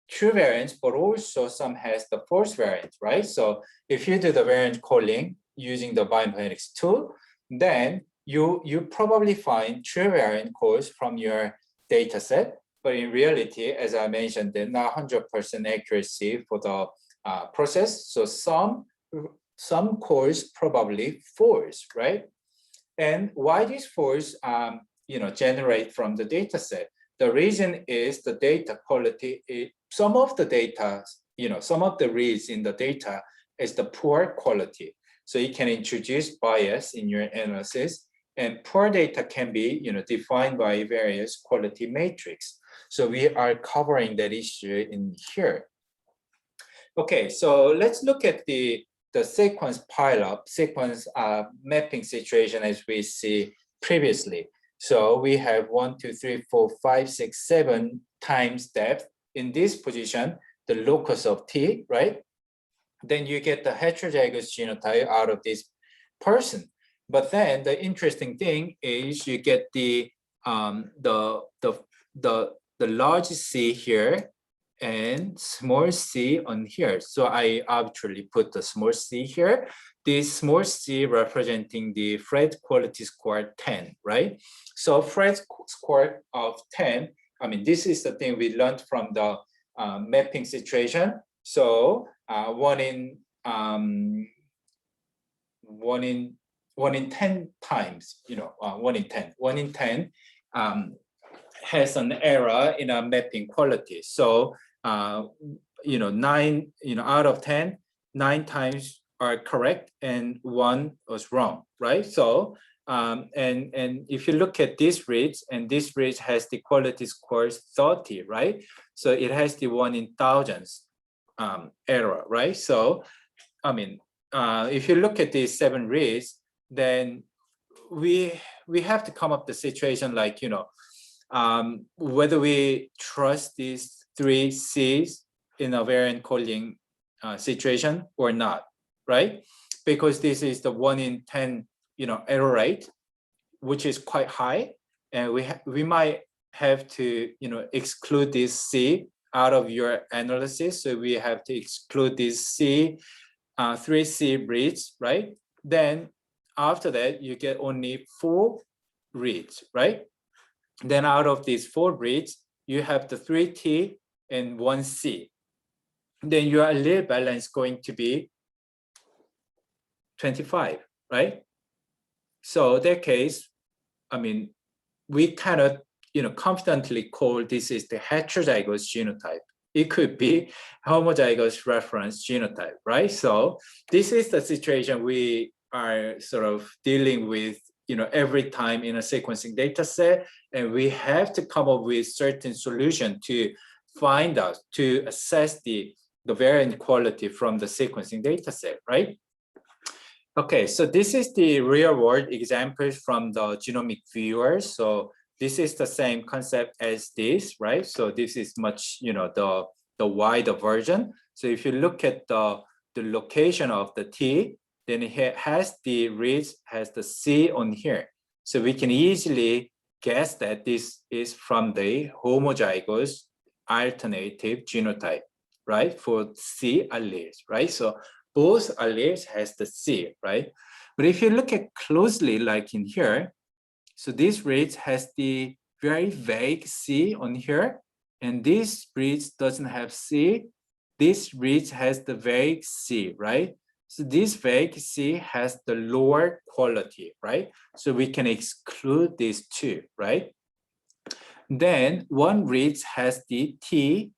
true variants, but also some has the false variant, right? So if you do the variant calling using the bioinformatics tool, then you probably find true variant calls from your data set. But in reality, as I mentioned, they're not 100% accuracy for the process. So some calls probably false, right? And why these false generate from the data set? The reason is the data quality. Some of the data, some of the reads in the data is the poor quality. So you can introduce bias in your analysis. And poor data can be, defined by various quality matrix. So we are covering that issue in here. Okay, so let's look at the sequence pileup, sequence mapping situation as we see previously. So we have 1, 2, 3, 4, 5, 6, 7 times depth in this position, the locus of T, right? Then you get the heterozygous genotype out of this person. But then the interesting thing is you get the large C here and small c on here. So I arbitrarily put the small c here. This small c representing the Phred quality score 10, right? So Phred score of 10, I mean, this is the thing we learned from the mapping situation. So 1 in 10 times, 1 in 10 has an error in a mapping quality. So 9, out of 10, 9 times are correct and 1 was wrong, right? So and if you look at this reads, and this reads has the quality scores 30, right? So it has the 1 in thousands error, right? So I mean, if you look at these 7 reads, then we have to come up the situation like, whether we trust these 3 C's in a variant calling situation or not, right? Because this is the 1 in 10, error rate, which is quite high, and we might have to, exclude this C out of your analysis. So we have to exclude this C, 3 C reads, right? Then after that, you get only 4 reads, right? Then out of these 4 reads, you have the 3 T and 1 C. Then your allele balance is going to be 25, right? So that case, I mean, we cannot, confidently call this is the heterozygous genotype. It could be homozygous reference genotype, right? So this is the situation we are sort of dealing with, every time in a sequencing data set, and we have to come up with certain solution to find out, to assess the variant quality from the sequencing data set, right? Okay, so this is the real world examples from the genomic viewers. So this is the same concept as this, right? So this is much, the wider version. So if you look at the location of the T, then it has the reads, has the C on here. So we can easily guess that this is from the homozygous alternative genotype, right? For C alleles, right? So both alleles has the C, right? But if you look at closely, like in here, so this reads has the very vague C on here, and this reads doesn't have C. This reads has the vague C, right? So this vague C has the lower quality, right? So we can exclude these 2, right? Then one reads has the T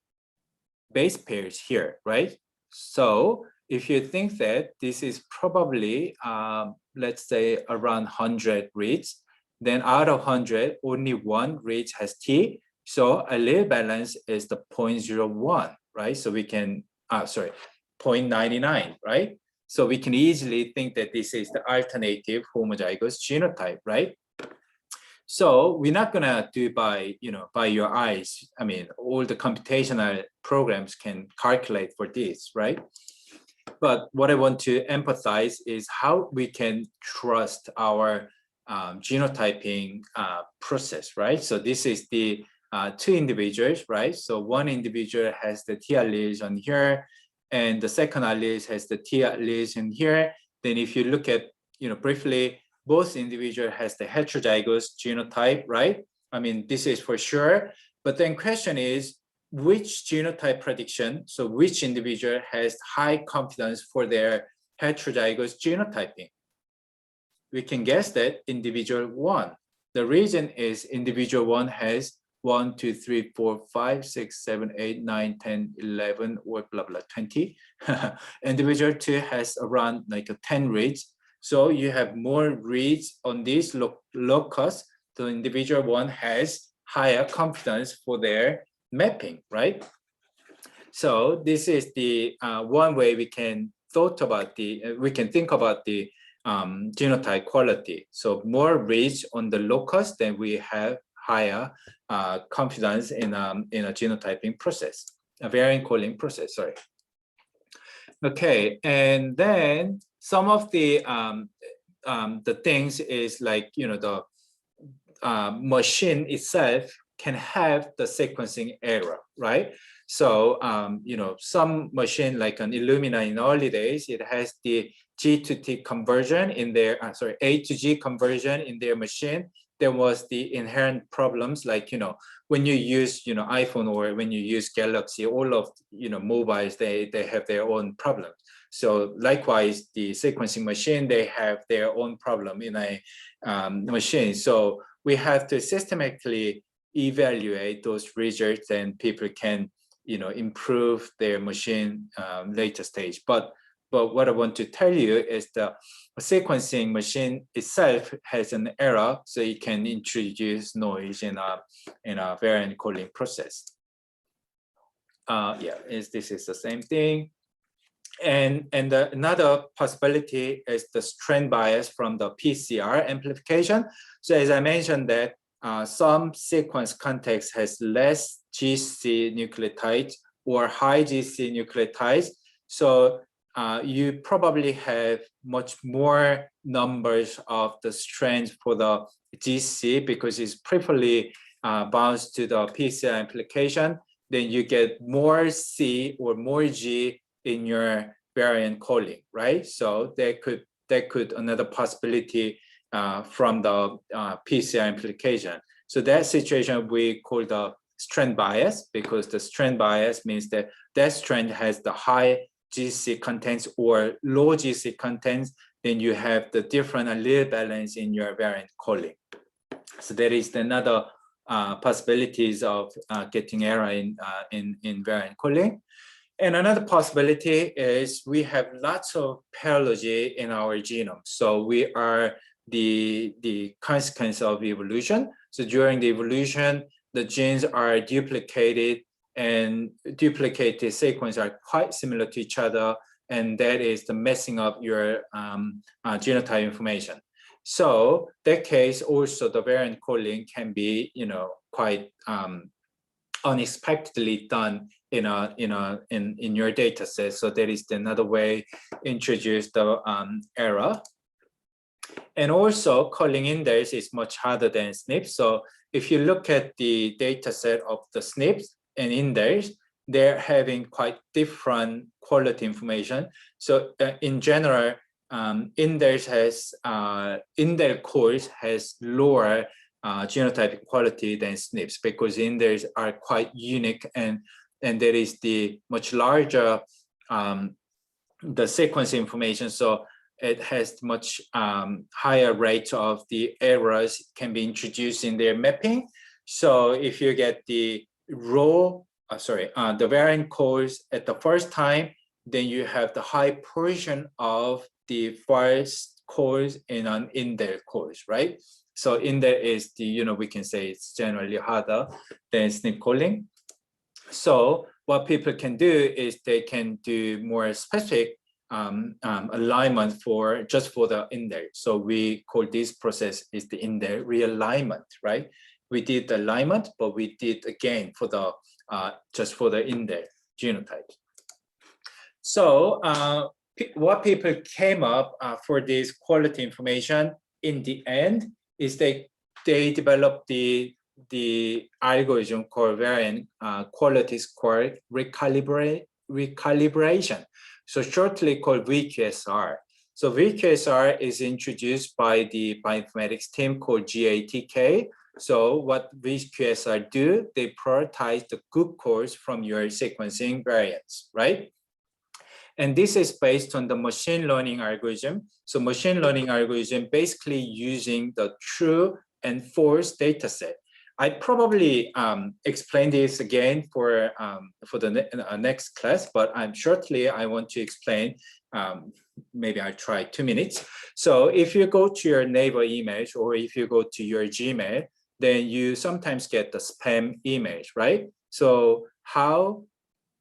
base pairs here, right? So if you think that this is probably, let's say around 100 reads, then out of 100, only 1 read has T. So allele balance is the 0.01, right? So we can, 0.99, right? So we can easily think that this is the alternative homozygous genotype, right? So we're not gonna do by, by your eyes. I mean, all the computational programs can calculate for this, right? But what I want to emphasize is how we can trust our genotyping process, right? So this is the 2 individuals, right? So one individual has the T alleles on here, and the second allele has the T alleles in here. Then if you look at, briefly, both individual has the heterozygous genotype, right? I mean, this is for sure. But then question is, which genotype prediction, so which individual has high confidence for their heterozygous genotyping? We can guess that individual 1. The reason is individual 1 has 1, 2, 3, 4, 5, 6, 7, 8, 9, 10, 11, or blah, blah, 20. Individual 2 has around like 10 reads. So you have more reads on this locus. The individual 1 has higher confidence for their mapping, right? So this is the one way we can think about the genotype quality. So more reads on the locus, then we have higher confidence in a genotyping process, a variant calling process. Sorry. Okay, and then some of the things is like the machine itself can have the sequencing error, right? So, some machine like an Illumina in early days, it has the G to T conversion in their, A to G conversion in their machine. There was the inherent problems like, when you use, iPhone or when you use Galaxy, all of, mobiles, they have their own problems. So likewise, the sequencing machine, they have their own problem in a machine. So we have to systematically evaluate those results, and people can improve their machine later stage. But what I want to tell you is the sequencing machine itself has an error, so it can introduce noise in a variant calling process. This is the same thing. And another possibility is the strand bias from the PCR amplification. So as I mentioned that some sequence context has less GC nucleotides or high GC nucleotides. So you probably have much more numbers of the strands for the GC because it's preferably bound to the PCR amplification. Then you get more C or more G in your variant calling, right? So that could another possibility from the PCR implication. So that situation we call the strand bias, because the strand bias means that that strand has the high GC contents or low GC contents, then you have the different allele balance in your variant calling. So there is another possibilities of getting error in variant calling. And another possibility is we have lots of paralogy in our genome. So we are the consequence of evolution. So during the evolution, the genes are duplicated, and duplicated sequences are quite similar to each other. And that is the messing up your genotype information. So that case also the variant calling can be, quite unexpectedly done in your data set. So that is another way introduce the error. And also calling index is much harder than SNPs. So if you look at the data set of the SNPs and index, they're having quite different quality information. So in general, index has index cores has lower genotypic quality than SNPs because index are quite unique, and there is the much larger the sequence information. So it has much higher rate of the errors can be introduced in their mapping. So if you get the the variant codes at the first time, then you have the high portion of the first codes in an index codes, right? So index is the, we can say it's generally harder than SNP calling. So what people can do is they can do more specific alignment just for the index. So we call this process is the index realignment, right? We did the alignment, but we did again for the just for the index genotype. So what people came up for this quality information in the end is they developed the algorithm called variant quality score recalibration. So shortly called VQSR. So VQSR is introduced by the bioinformatics team called GATK. So what VQSR do, they prioritize the good cores from your sequencing variants, right? And this is based on the machine learning algorithm. So machine learning algorithm basically using the true and false data set. I probably explain this again for the next class, but shortly I want to explain. Maybe I'll try 2 minutes. So if you go to your Naver emails or if you go to your Gmail, then you sometimes get the spam emails, right? So how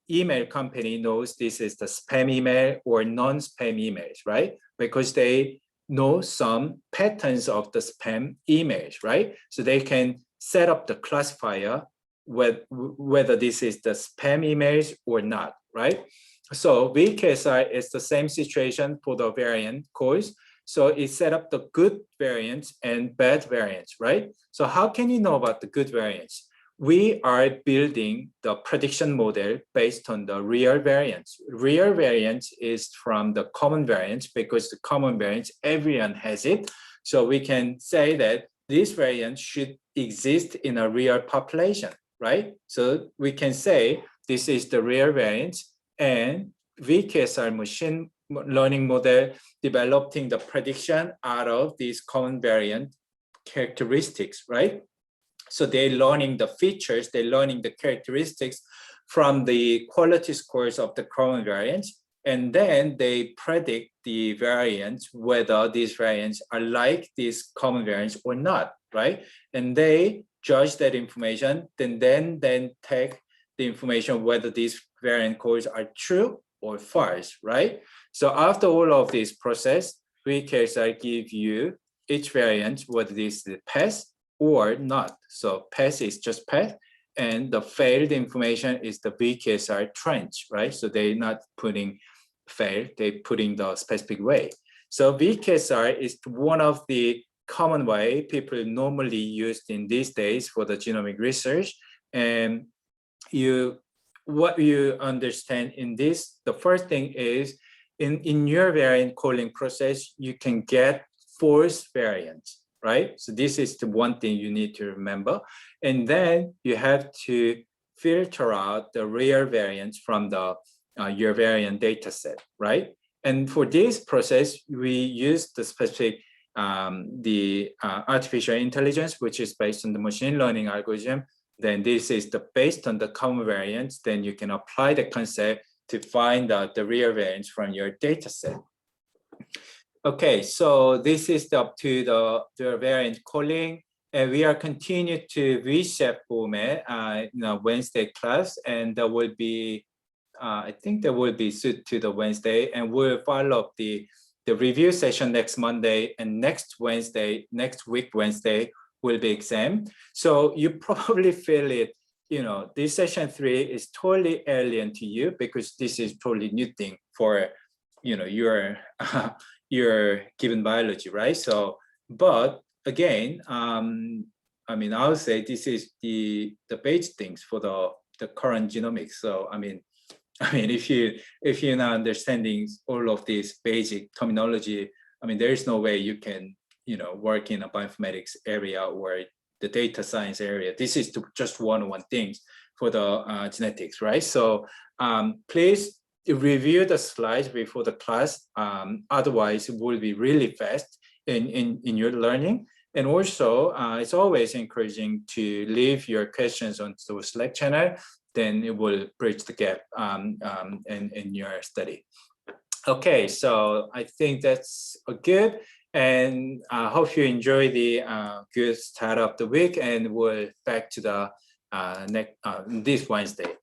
email company knows this is the spam email or non-spam emails, right? Because they know some patterns of the spam emails, right? So they can set up the classifier whether this is the spam emails or not, right? So VKSI is the same situation for the variant calls. So it set up the good variants and bad variants, right? So how can you know about the good variants? We are building the prediction model based on the real variance. Real variance is from the common variance because the common variance, everyone has it. So we can say that this variance should exist in a real population, right? So we can say this is the real variance and VKSR machine learning model developing the prediction out of these common variant characteristics, right? So they're learning the features, they're learning the characteristics from the quality scores of the common variants, and then they predict the variants, whether these variants are like these common variants or not, right? And they judge that information, then take the information whether these variant codes are true or false, right? So after all of this process, VKSI give you each variant, whether this is pass or not. So pass is just pass, and the failed information is the VKSR trench, right? So they're not putting fail, they're putting the specific way. So VKSR is one of the common way people normally used in these days for the genomic research. And what you understand in this, the first thing is in your variant calling process, you can get false variants, right? So this is the one thing you need to remember. And then you have to filter out the real variants from the your variant data set, right? And for this process, we use the specific artificial intelligence, which is based on the machine learning algorithm. Then this is based on the common variants. Then you can apply the concept to find out the real variants from your data set. Okay, so this is up to the variant calling, and we are continuing to VCF format Wednesday class, and there will be, I think there will be suit to the Wednesday, and we'll follow up the review session next Monday, and next week Wednesday will be exam. So you probably feel it, this session 3 is totally alien to you because this is totally new thing for, your given biology, right? So, but again, I would say this is the basic things for the current genomics. So, if you're not understanding all of this basic terminology, there is no way you can, work in a bioinformatics area or the data science area. This is just one things for the genetics, right? So please review the slides before the class. Otherwise, it will be really fast in your learning. And also, it's always encouraging to leave your questions on the Slack channel. Then it will bridge the gap in your study. Okay, so I think that's good. And I hope you enjoy the good start of the week, and we'll back to the next this Wednesday.